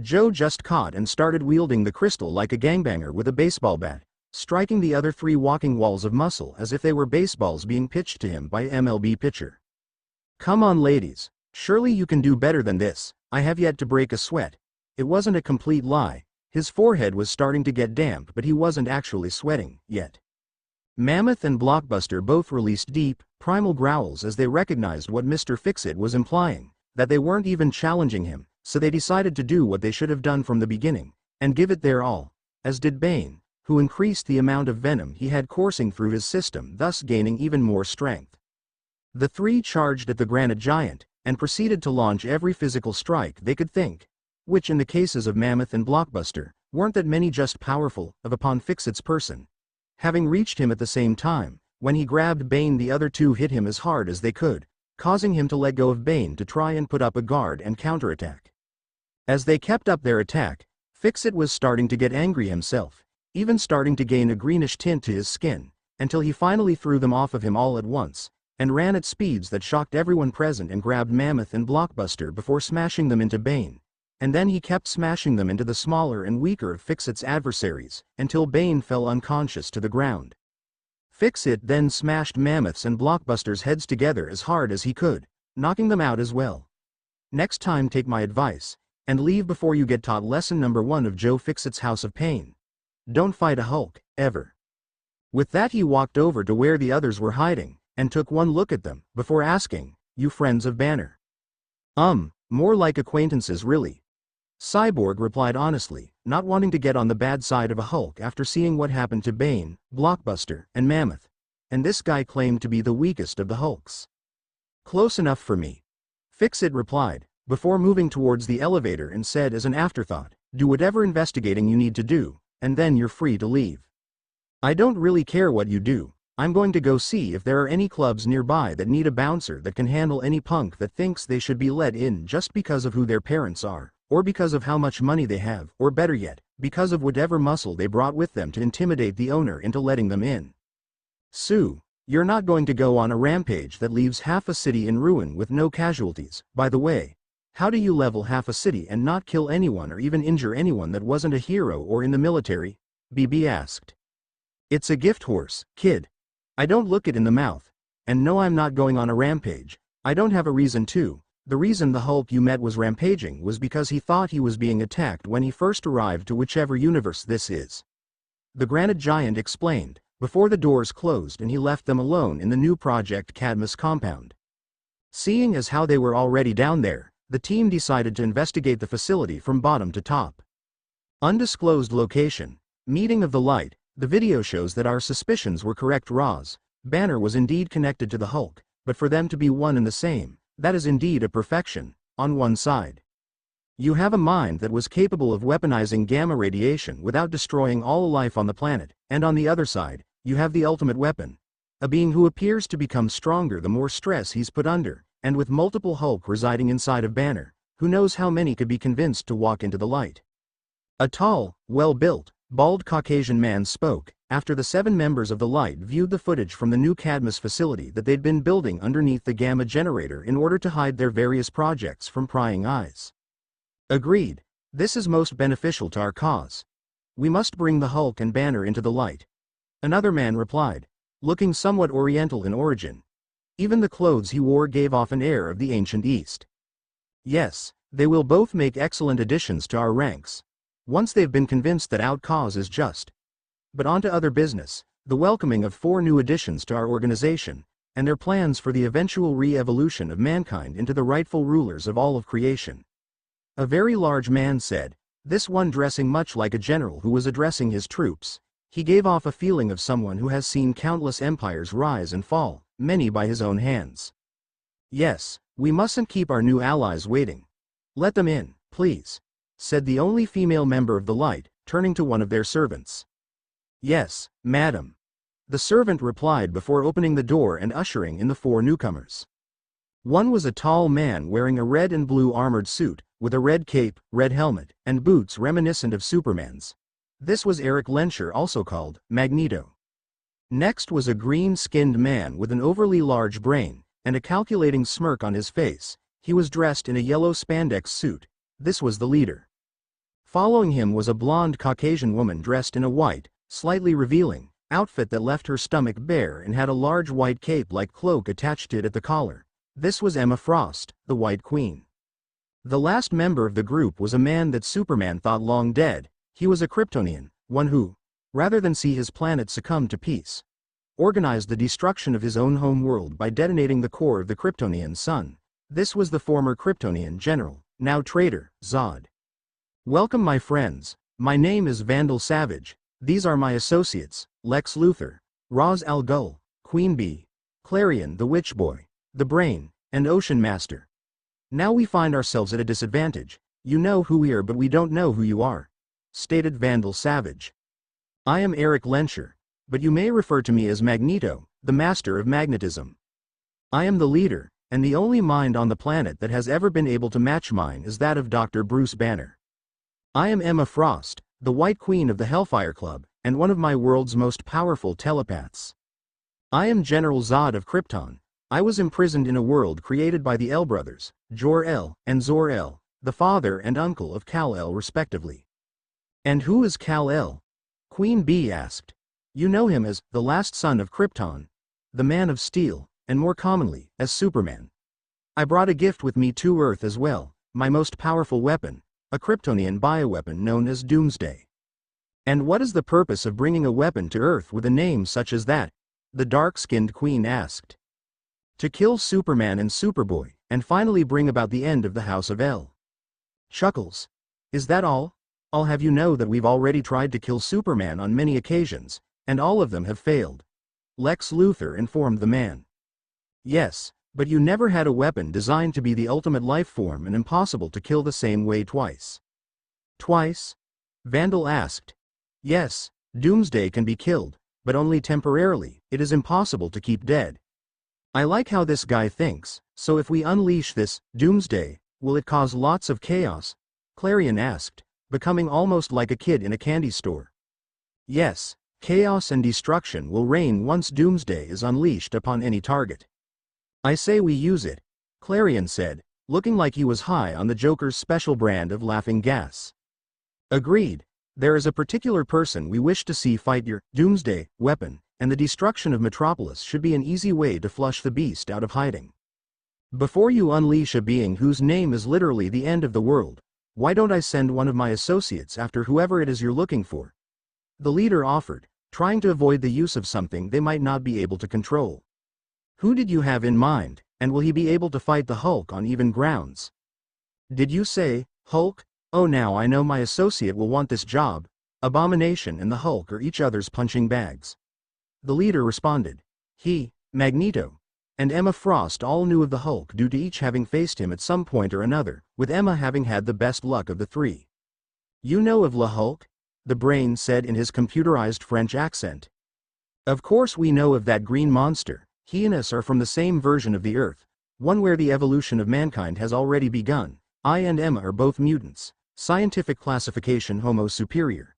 Joe just caught and started wielding the crystal like a gangbanger with a baseball bat, striking the other three walking walls of muscle as if they were baseballs being pitched to him by an MLB pitcher. Come on ladies, surely you can do better than this. I have yet to break a sweat. It wasn't a complete lie. His forehead was starting to get damp, but he wasn't actually sweating yet. Mammoth and Blockbuster both released deep, primal growls as they recognized what Mr. Fixit was implying, that they weren't even challenging him, so they decided to do what they should have done from the beginning, and give it their all, as did Bane, who increased the amount of venom he had coursing through his system, thus gaining even more strength. The three charged at the granite giant, and proceeded to launch every physical strike they could think, which in the cases of Mammoth and Blockbuster, weren't that many just powerful upon Fixit's person. Having reached him at the same time, when he grabbed Bane the other two hit him as hard as they could, causing him to let go of Bane to try and put up a guard and counterattack. As they kept up their attack, Fixit was starting to get angry himself, even starting to gain a greenish tint to his skin, until he finally threw them off of him all at once, and ran at speeds that shocked everyone present and grabbed Mammoth and Blockbuster before smashing them into Bane, and then he kept smashing them into the smaller and weaker of Fixit's adversaries, until Bane fell unconscious to the ground. Fixit then smashed Mammoth's and Blockbuster's heads together as hard as he could, knocking them out as well. Next time take my advice, and leave before you get taught lesson number 1 of Joe Fixit's House of Pain. Don't fight a Hulk, ever. With that he walked over to where the others were hiding, and took one look at them, before asking, "You friends of Banner?" More like acquaintances really. Cyborg replied honestly, not wanting to get on the bad side of a Hulk after seeing what happened to Bane, Blockbuster, and Mammoth. And this guy claimed to be the weakest of the Hulks. Close enough for me. Fixit replied, before moving towards the elevator and said as an afterthought, "Do whatever investigating you need to do, and then you're free to leave. I don't really care what you do. I'm going to go see if there are any clubs nearby that need a bouncer that can handle any punk that thinks they should be let in just because of who their parents are, or because of how much money they have, or better yet, because of whatever muscle they brought with them to intimidate the owner into letting them in. Sue, you're not going to go on a rampage that leaves half a city in ruin with no casualties. By the way, how do you level half a city and not kill anyone or even injure anyone that wasn't a hero or in the military? BB asked. It's a gift horse, kid. I don't look it in the mouth. And no, I'm not going on a rampage. I don't have a reason to. The reason the Hulk you met was rampaging was because he thought he was being attacked when he first arrived to whichever universe this is. The granite giant explained, before the doors closed and he left them alone in the new Project Cadmus compound. Seeing as how they were already down there, the team decided to investigate the facility from bottom to top. Undisclosed location. Meeting of the Light. The video shows that our suspicions were correct. Roz. Banner was indeed connected to the Hulk, but for them to be one and the same, that is indeed a perfection. On one side, you have a mind that was capable of weaponizing gamma radiation without destroying all life on the planet, and on the other side, you have the ultimate weapon. A being who appears to become stronger the more stress he's put under, and with multiple Hulk residing inside of Banner, who knows how many could be convinced to walk into the light. A tall, well-built, bald Caucasian man spoke, after the 7 members of the Light viewed the footage from the new Cadmus facility that they'd been building underneath the gamma generator in order to hide their various projects from prying eyes. Agreed. This is most beneficial to our cause. We must bring the Hulk and Banner into the light. Another man replied, looking somewhat oriental in origin. Even the clothes he wore gave off an air of the ancient East. Yes, they will both make excellent additions to our ranks. Once they've been convinced that our cause is just. But on to other business, the welcoming of 4 new additions to our organization, and their plans for the eventual re-evolution of mankind into the rightful rulers of all of creation. A very large man said, this one dressing much like a general who was addressing his troops. He gave off a feeling of someone who has seen countless empires rise and fall, many by his own hands. Yes, we mustn't keep our new allies waiting. Let them in, please, said the only female member of the Light, turning to one of their servants. Yes, madam. The servant replied before opening the door and ushering in the 4 newcomers. One was a tall man wearing a red and blue armored suit, with a red cape, red helmet, and boots reminiscent of Superman's. This was Eric Lenscher, also called Magneto. Next was a green-skinned man with an overly large brain, and a calculating smirk on his face. He was dressed in a yellow spandex suit. This was the leader. Following him was a blonde Caucasian woman dressed in a white, slightly revealing, outfit that left her stomach bare and had a large white cape-like cloak attached to it at the collar. This was Emma Frost, the White Queen. The last member of the group was a man that Superman thought long dead. He was a Kryptonian, one who, rather than see his planet succumb to peace, organized the destruction of his own home world by detonating the core of the Kryptonian sun. This was the former Kryptonian general, now traitor, Zod. Welcome my friends, my name is Vandal Savage. These are my associates, Lex Luthor, Ra's al Ghul, Queen Bee, Clarion the Witch Boy, the Brain, and Ocean Master. Now we find ourselves at a disadvantage. You know who we are but we don't know who you are, stated Vandal Savage. I am Eric Lenscher, but you may refer to me as Magneto, the master of magnetism. I am the leader, and the only mind on the planet that has ever been able to match mine is that of Dr. Bruce Banner. I am Emma Frost, the White Queen of the Hellfire Club, and one of my world's most powerful telepaths. I am General Zod of Krypton. I was imprisoned in a world created by the El brothers, Jor-El and Zor-El, the father and uncle of Kal-El respectively. And who is Kal-El? Queen Bee asked. You know him as the last son of Krypton, the Man of Steel, and more commonly, as Superman. I brought a gift with me to Earth as well, my most powerful weapon, a Kryptonian bioweapon known as Doomsday. And what is the purpose of bringing a weapon to Earth with a name such as that? The dark-skinned queen asked. To kill Superman and Superboy, and finally bring about the end of the House of El. Chuckles. Is that all? I'll have you know that we've already tried to kill Superman on many occasions, and all of them have failed. Lex Luthor informed the man. Yes, but you never had a weapon designed to be the ultimate life form and impossible to kill the same way twice. Twice? Vandal asked. Yes, Doomsday can be killed, but only temporarily. It is impossible to keep dead. I like how this guy thinks, so if we unleash this Doomsday, will it cause lots of chaos? Clarion asked, becoming almost like a kid in a candy store. Yes, chaos and destruction will reign once Doomsday is unleashed upon any target. I say we use it, Clarion said, looking like he was high on the Joker's special brand of laughing gas. Agreed. There is a particular person we wish to see fight your Doomsday weapon, and the destruction of Metropolis should be an easy way to flush the beast out of hiding. Before you unleash a being whose name is literally the end of the world, why don't I send one of my associates after whoever it is you're looking for? The leader offered, trying to avoid the use of something they might not be able to control. Who did you have in mind, and will he be able to fight the Hulk on even grounds? Did you say, Hulk? Oh, now I know my associate will want this job. Abomination and the Hulk are each other's punching bags. The leader responded. He, Magneto, and Emma Frost all knew of the Hulk due to each having faced him at some point or another, with Emma having had the best luck of the three. You know of Le Hulk? The brain said in his computerized French accent. Of course we know of that green monster. He and us are from the same version of the Earth, one where the evolution of mankind has already begun. I and Emma are both mutants, scientific classification Homo superior.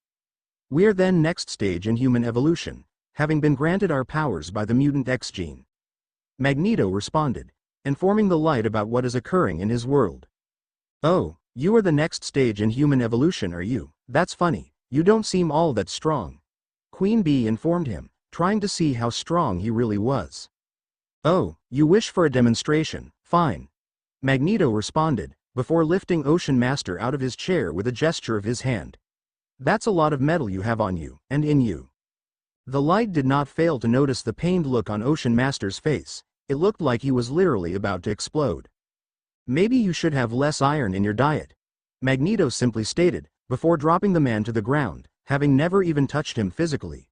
We are then next stage in human evolution, having been granted our powers by the mutant X gene. Magneto responded, informing the light about what is occurring in his world. Oh, you are the next stage in human evolution, are you? That's funny, you don't seem all that strong. Queen Bee informed him, trying to see how strong he really was. Oh, you wish for a demonstration, fine. Magneto responded, before lifting Ocean Master out of his chair with a gesture of his hand. That's a lot of metal you have on you, and in you. The light did not fail to notice the pained look on Ocean Master's face. It looked like he was literally about to explode. Maybe you should have less iron in your diet, Magneto simply stated, before dropping the man to the ground, having never even touched him physically.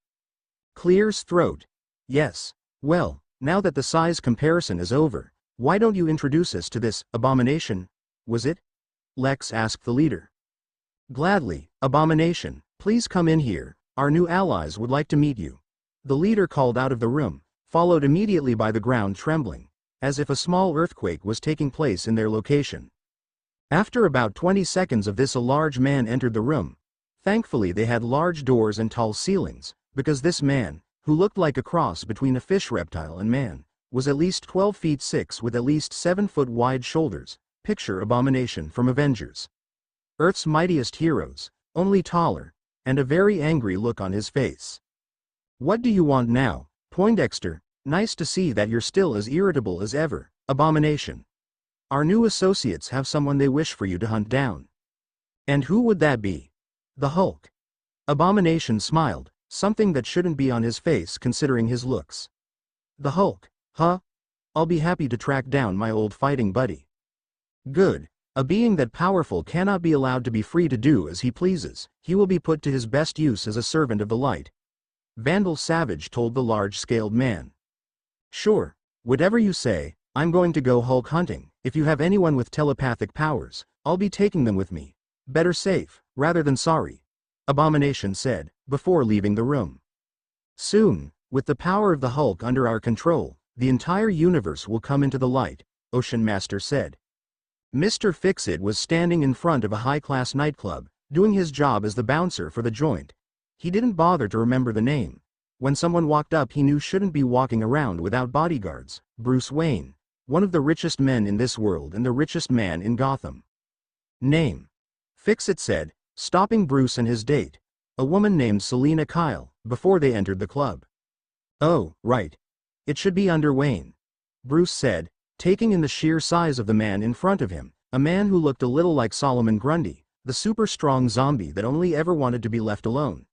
Clear's throat. Yes, well, now that the size comparison is over, why don't you introduce us to this abomination? Was it? Lex asked the leader. Gladly, Abomination, please come in here, our new allies would like to meet you. The leader called out of the room, followed immediately by the ground trembling, as if a small earthquake was taking place in their location. After about 20 seconds of this, a large man entered the room. Thankfully they had large doors and tall ceilings, because this man, who looked like a cross between a fish reptile and man, was at least 12 feet 6 with at least 7 foot wide shoulders. Picture Abomination from Avengers. Earth's mightiest heroes, only taller, and a very angry look on his face. What do you want now, Poindexter? Nice to see that you're still as irritable as ever, Abomination. Our new associates have someone they wish for you to hunt down. And who would that be? The Hulk. Abomination smiled, something that shouldn't be on his face considering his looks. The Hulk, huh? I'll be happy to track down my old fighting buddy. Good. A being that powerful cannot be allowed to be free to do as he pleases. He will be put to his best use as a servant of the light. Vandal Savage told the large-scaled man. Sure, whatever you say, I'm going to go Hulk hunting. If you have anyone with telepathic powers, I'll be taking them with me. Better safe, rather than sorry, Abomination said, before leaving the room. Soon, with the power of the Hulk under our control, the entire universe will come into the light, Ocean Master said. Mr. Fixit was standing in front of a high-class nightclub, doing his job as the bouncer for the joint. He didn't bother to remember the name. When someone walked up he knew shouldn't be walking around without bodyguards. Bruce Wayne, one of the richest men in this world and the richest man in Gotham. Name. Fixit said, stopping Bruce and his date, a woman named Selina Kyle, before they entered the club. Oh, right. It should be under Wayne, Bruce said, taking in the sheer size of the man in front of him, a man who looked a little like Solomon Grundy, the super-strong zombie that only ever wanted to be left alone.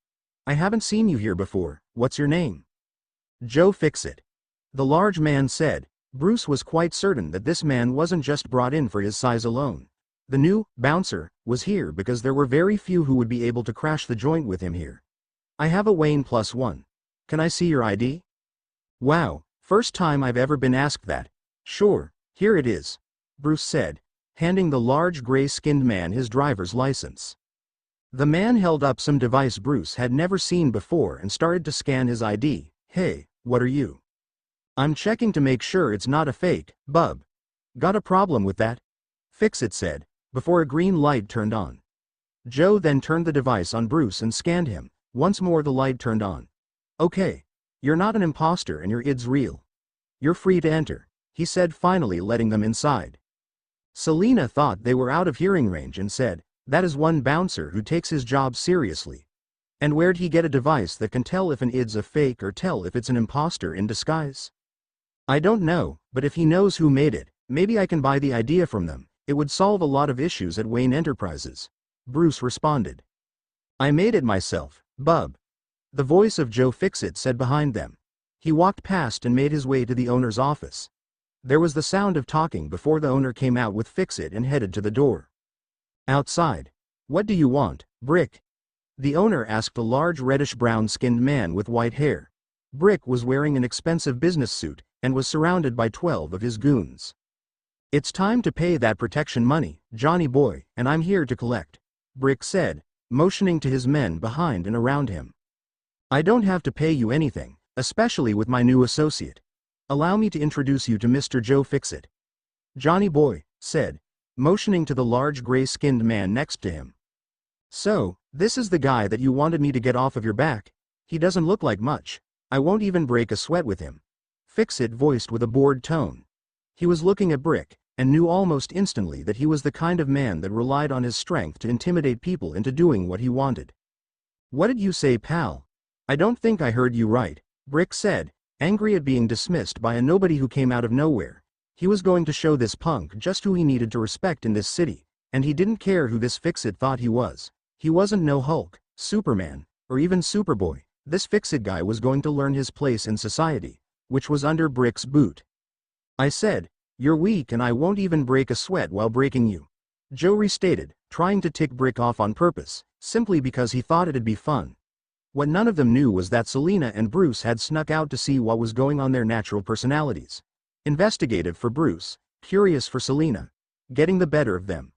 I haven't seen you here before, what's your name? Joe Fixit. The large man said. Bruce was quite certain that this man wasn't just brought in for his size alone. The new bouncer was here because there were very few who would be able to crash the joint with him here. I have a Wayne +1. Can I see your ID? Wow, first time I've ever been asked that. Sure, here it is, Bruce said, handing the large gray-skinned man his driver's license. The man held up some device Bruce had never seen before and started to scan his ID. Hey, what are you? I'm checking to make sure it's not a fake, bub. Got a problem with that? Fixit said, before a green light turned on. Joe then turned the device on Bruce and scanned him. Once more the light turned on. Okay. You're not an imposter and your id's real. You're free to enter, he said, finally letting them inside. Selena thought they were out of hearing range and said, that is one bouncer who takes his job seriously. And where'd he get a device that can tell if an id's a fake or tell if it's an imposter in disguise? I don't know, but if he knows who made it, maybe I can buy the idea from them. It would solve a lot of issues at Wayne Enterprises. Bruce responded. I made it myself, bub. The voice of Joe Fixit said behind them. He walked past and made his way to the owner's office. There was the sound of talking before the owner came out with Fixit and headed to the door. Outside. What do you want, Brick? The owner asked a large reddish-brown skinned man with white hair. Brick was wearing an expensive business suit and was surrounded by 12 of his goons. It's time to pay that protection money, Johnny boy, and I'm here to collect, Brick said, motioning to his men behind and around him. I don't have to pay you anything, especially with my new associate. Allow me to introduce you to Mr. Joe Fixit. Johnny boy said, motioning to the large gray-skinned man next to him. So, this is the guy that you wanted me to get off of your back? He doesn't look like much. I won't even break a sweat with him. Fixit voiced with a bored tone. He was looking at Brick, and knew almost instantly that he was the kind of man that relied on his strength to intimidate people into doing what he wanted. What did you say, pal? I don't think I heard you right, Brick said, angry at being dismissed by a nobody who came out of nowhere. He was going to show this punk just who he needed to respect in this city, and he didn't care who this Fixit thought he was. He wasn't no Hulk, Superman, or even Superboy. This Fixit guy was going to learn his place in society, which was under Brick's boot. I said, you're weak and I won't even break a sweat while breaking you, Joe restated, trying to tick Brick off on purpose, simply because he thought it'd be fun. What none of them knew was that Selena and Bruce had snuck out to see what was going on, their natural personalities. Investigative for Bruce, curious for Selena, getting the better of them.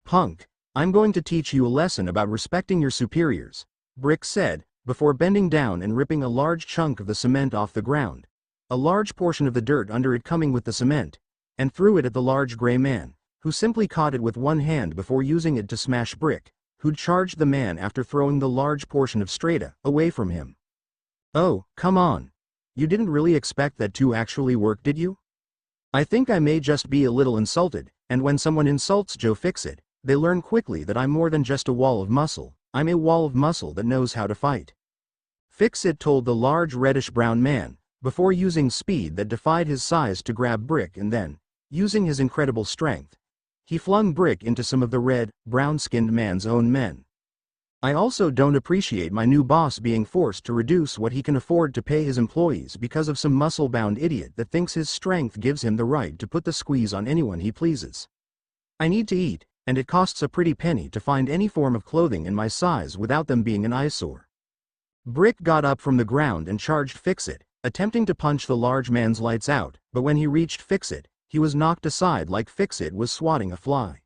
Punk, I'm going to teach you a lesson about respecting your superiors, Brick said, before bending down and ripping a large chunk of the cement off the ground, a large portion of the dirt under it coming with the cement, and threw it at the large gray man, who simply caught it with one hand before using it to smash Brick, who'd charged the man after throwing the large portion of strata away from him. Oh, come on. You didn't really expect that to actually work, did you? I think I may just be a little insulted, and when someone insults Joe Fixit, they learn quickly that I'm more than just a wall of muscle. I'm a wall of muscle that knows how to fight. Fixit told the large reddish-brown man, before using speed that defied his size to grab Brick, and then, using his incredible strength, he flung Brick into some of the red, brown-skinned man's own men. I also don't appreciate my new boss being forced to reduce what he can afford to pay his employees because of some muscle-bound idiot that thinks his strength gives him the right to put the squeeze on anyone he pleases. I need to eat, and it costs a pretty penny to find any form of clothing in my size without them being an eyesore. Brick got up from the ground and charged Fixit, attempting to punch the large man's lights out, but when he reached Fixit, he was knocked aside like Fixit was swatting a fly.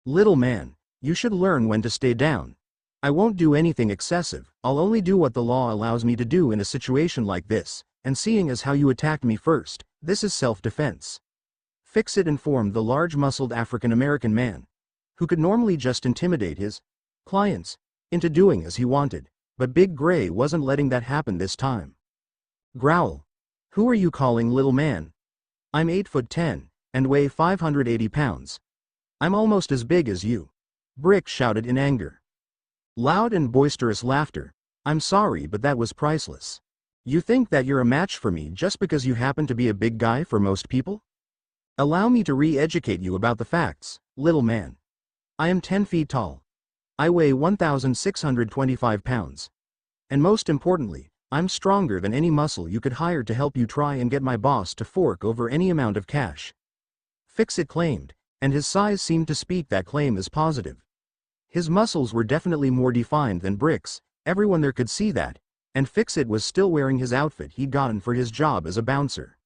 Little man, you should learn when to stay down. I won't do anything excessive, I'll only do what the law allows me to do in a situation like this, and seeing as how you attacked me first, this is self-defense. Fixit informed the large-muscled African-American man, who could normally just intimidate his clients into doing as he wanted, but Big Gray wasn't letting that happen this time. Growl. Who are you calling little man? I'm 8'10", and weigh 580 pounds. I'm almost as big as you. Brick shouted in anger. Loud and boisterous laughter. I'm sorry, but that was priceless. You think that you're a match for me just because you happen to be a big guy for most people? Allow me to re-educate you about the facts, little man. I am 10 feet tall. I weigh 1,625 pounds. And most importantly, I'm stronger than any muscle you could hire to help you try and get my boss to fork over any amount of cash. Fixit claimed, and his size seemed to speak that claim as positive. His muscles were definitely more defined than Brick's, everyone there could see that, and Fixit was still wearing his outfit he'd gotten for his job as a bouncer.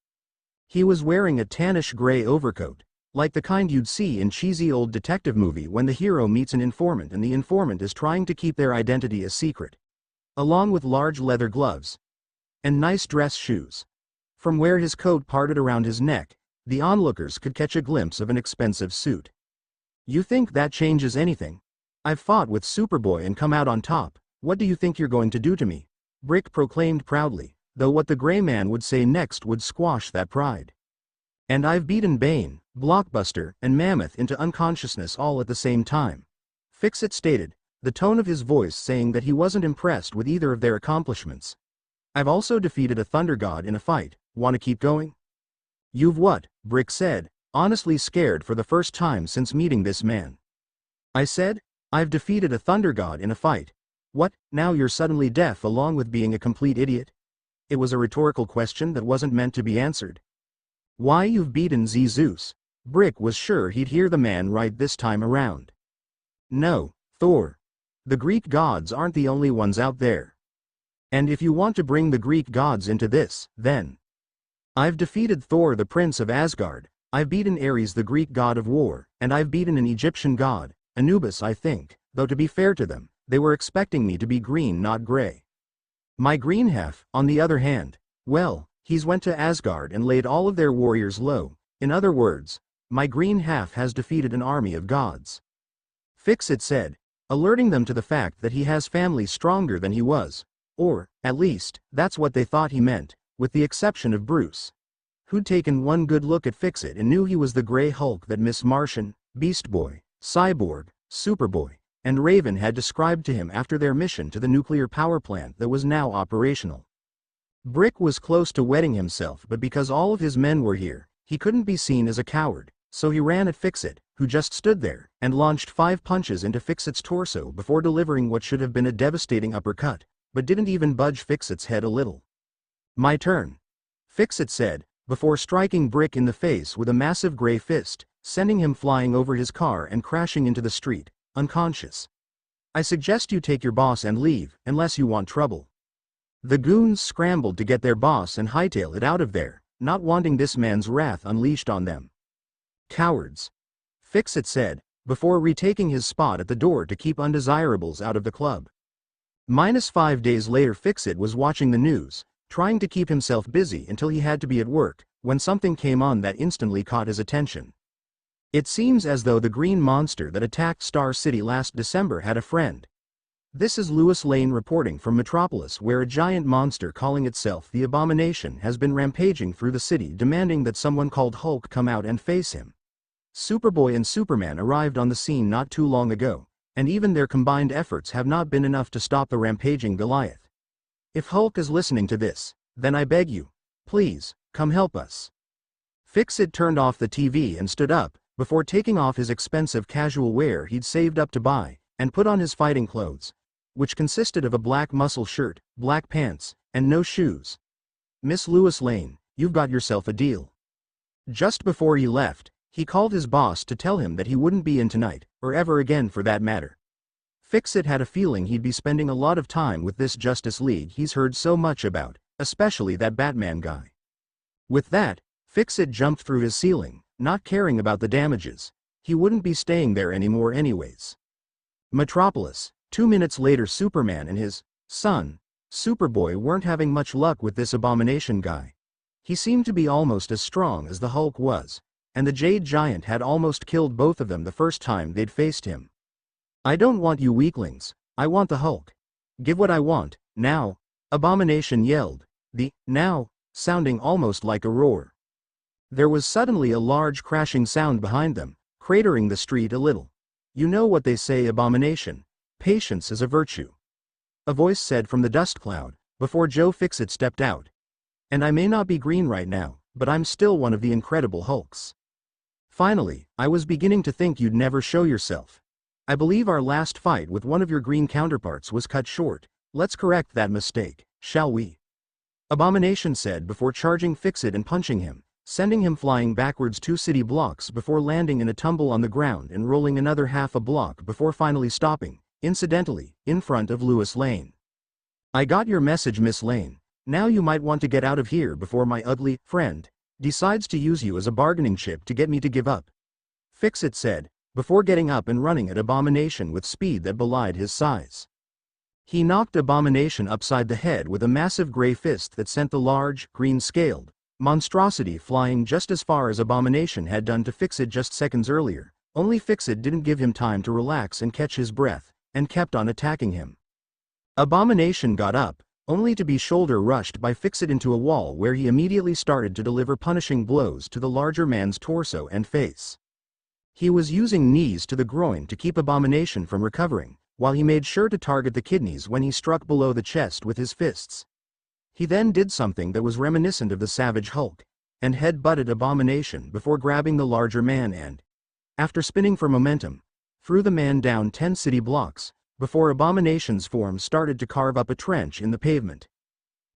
He was wearing a tannish gray overcoat, like the kind you'd see in cheesy old detective movie when the hero meets an informant and the informant is trying to keep their identity a secret, along with large leather gloves and nice dress shoes. From where his coat parted around his neck, the onlookers could catch a glimpse of an expensive suit. You think that changes anything? I've fought with Superboy and come out on top. What do you think you're going to do to me? Brick proclaimed proudly, though what the Gray Man would say next would squash that pride. And I've beaten Bane, Blockbuster, and Mammoth into unconsciousness all at the same time. Fix-It stated, the tone of his voice saying that he wasn't impressed with either of their accomplishments. I've also defeated a Thunder God in a fight. Want to keep going? You've what? Brick said, honestly scared for the first time since meeting this man. I said, I've defeated a Thunder God in a fight. What, now you're suddenly deaf along with being a complete idiot? It was a rhetorical question that wasn't meant to be answered. Why, you've beaten Zeus. Brick was sure he'd hear the man right this time around. No, Thor. The Greek gods aren't the only ones out there. And if you want to bring the Greek gods into this, then I've defeated Thor, the prince of Asgard, I've beaten Ares, the Greek god of war, and I've beaten an Egyptian god, Anubis I think, though to be fair to them, they were expecting me to be green not gray. My green half, on the other hand, well, he's went to Asgard and laid all of their warriors low. In other words, my green half has defeated an army of gods. Fix-It said, alerting them to the fact that he has family stronger than he was, or, at least, that's what they thought he meant, with the exception of Bruce, who'd taken one good look at Fix-It and knew he was the Grey Hulk that Miss Martian, Beast Boy, Cyborg, Superboy, and Raven had described to him after their mission to the nuclear power plant that was now operational. Brick was close to wetting himself, but because all of his men were here, he couldn't be seen as a coward, so he ran at Fix-It, who just stood there, and launched 5 punches into Fix-It's torso before delivering what should have been a devastating uppercut, but didn't even budge Fix-It's head a little. My turn. Fix-It said, before striking Brick in the face with a massive gray fist, sending him flying over his car and crashing into the street, unconscious. I suggest you take your boss and leave, unless you want trouble. The goons scrambled to get their boss and hightail it out of there, not wanting this man's wrath unleashed on them. Cowards. Fix-It said, before retaking his spot at the door to keep undesirables out of the club. -5 days later, Fix-It was watching the news, trying to keep himself busy until he had to be at work, when something came on that instantly caught his attention. It seems as though the green monster that attacked Star City last December had a friend. This is Lois Lane reporting from Metropolis, where a giant monster calling itself the Abomination has been rampaging through the city, demanding that someone called Hulk come out and face him. Superboy and Superman arrived on the scene not too long ago, and even their combined efforts have not been enough to stop the rampaging Goliath. If Hulk is listening to this, then I beg you, please, come help us. Fix-It turned off the TV and stood up, before taking off his expensive casual wear he'd saved up to buy, and put on his fighting clothes, which consisted of a black muscle shirt, black pants, and no shoes. Miss Lois Lane, you've got yourself a deal. Just before he left, he called his boss to tell him that he wouldn't be in tonight, or ever again for that matter. Fix-It had a feeling he'd be spending a lot of time with this Justice League he's heard so much about, especially that Batman guy. With that, Fix-It jumped through his ceiling, not caring about the damages. He wouldn't be staying there anymore anyways. Metropolis. 2 minutes later, Superman and his son, Superboy, weren't having much luck with this Abomination guy. He seemed to be almost as strong as the Hulk was, and the Jade Giant had almost killed both of them the first time they'd faced him. I don't want you weaklings, I want the Hulk. Give what I want, now, Abomination yelled, the now sounding almost like a roar. There was suddenly a large crashing sound behind them, cratering the street a little. You know what they say, Abomination, patience is a virtue. A voice said from the dust cloud, before Joe Fix-It stepped out. And I may not be green right now, but I'm still one of the Incredible Hulks. Finally, I was beginning to think you'd never show yourself. I believe our last fight with one of your green counterparts was cut short. Let's correct that mistake, shall we? Abomination said before charging Fix-It and punching him, sending him flying backwards 2 city blocks before landing in a tumble on the ground and rolling another half a block before finally stopping, incidentally, in front of Lois Lane. I got your message, Miss Lane. Now you might want to get out of here before my ugly friend decides to use you as a bargaining chip to get me to give up. Fix-It said, before getting up and running at Abomination with speed that belied his size. He knocked Abomination upside the head with a massive gray fist that sent the large, green-scaled monstrosity flying just as far as Abomination had done to Fix-It just seconds earlier, Only Fixit didn't give him time to relax and catch his breath, and kept on attacking him. Abomination got up, only to be shoulder rushed by Fixit into a wall where he immediately started to deliver punishing blows to the larger man's torso and face. He was using knees to the groin to keep Abomination from recovering, while he made sure to target the kidneys when he struck below the chest with his fists. He then did something that was reminiscent of the Savage Hulk, and head-butted Abomination before grabbing the larger man and, after spinning for momentum, threw the man down 10 city blocks, before Abomination's form started to carve up a trench in the pavement.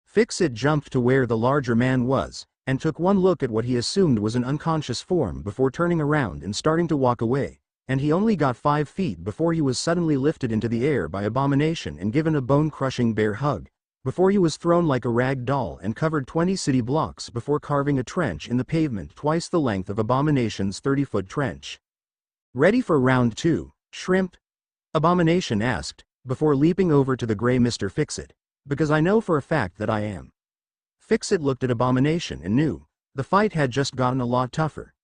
Fixit jumped to where the larger man was, and took one look at what he assumed was an unconscious form before turning around and starting to walk away, and he only got 5 feet before he was suddenly lifted into the air by Abomination and given a bone-crushing bear hug, before he was thrown like a rag doll and covered 20 city blocks before carving a trench in the pavement twice the length of Abomination's 30-foot trench. "Ready for round 2, shrimp?" Abomination asked, before leaping over to the gray Mr. Fixit, "Because I know for a fact that I am." Fixit looked at Abomination and knew, the fight had just gotten a lot tougher.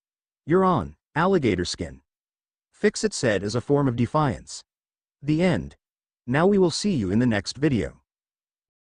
"You're on, alligator skin," Fixit said as a form of defiance. The end. Now we will see you in the next video.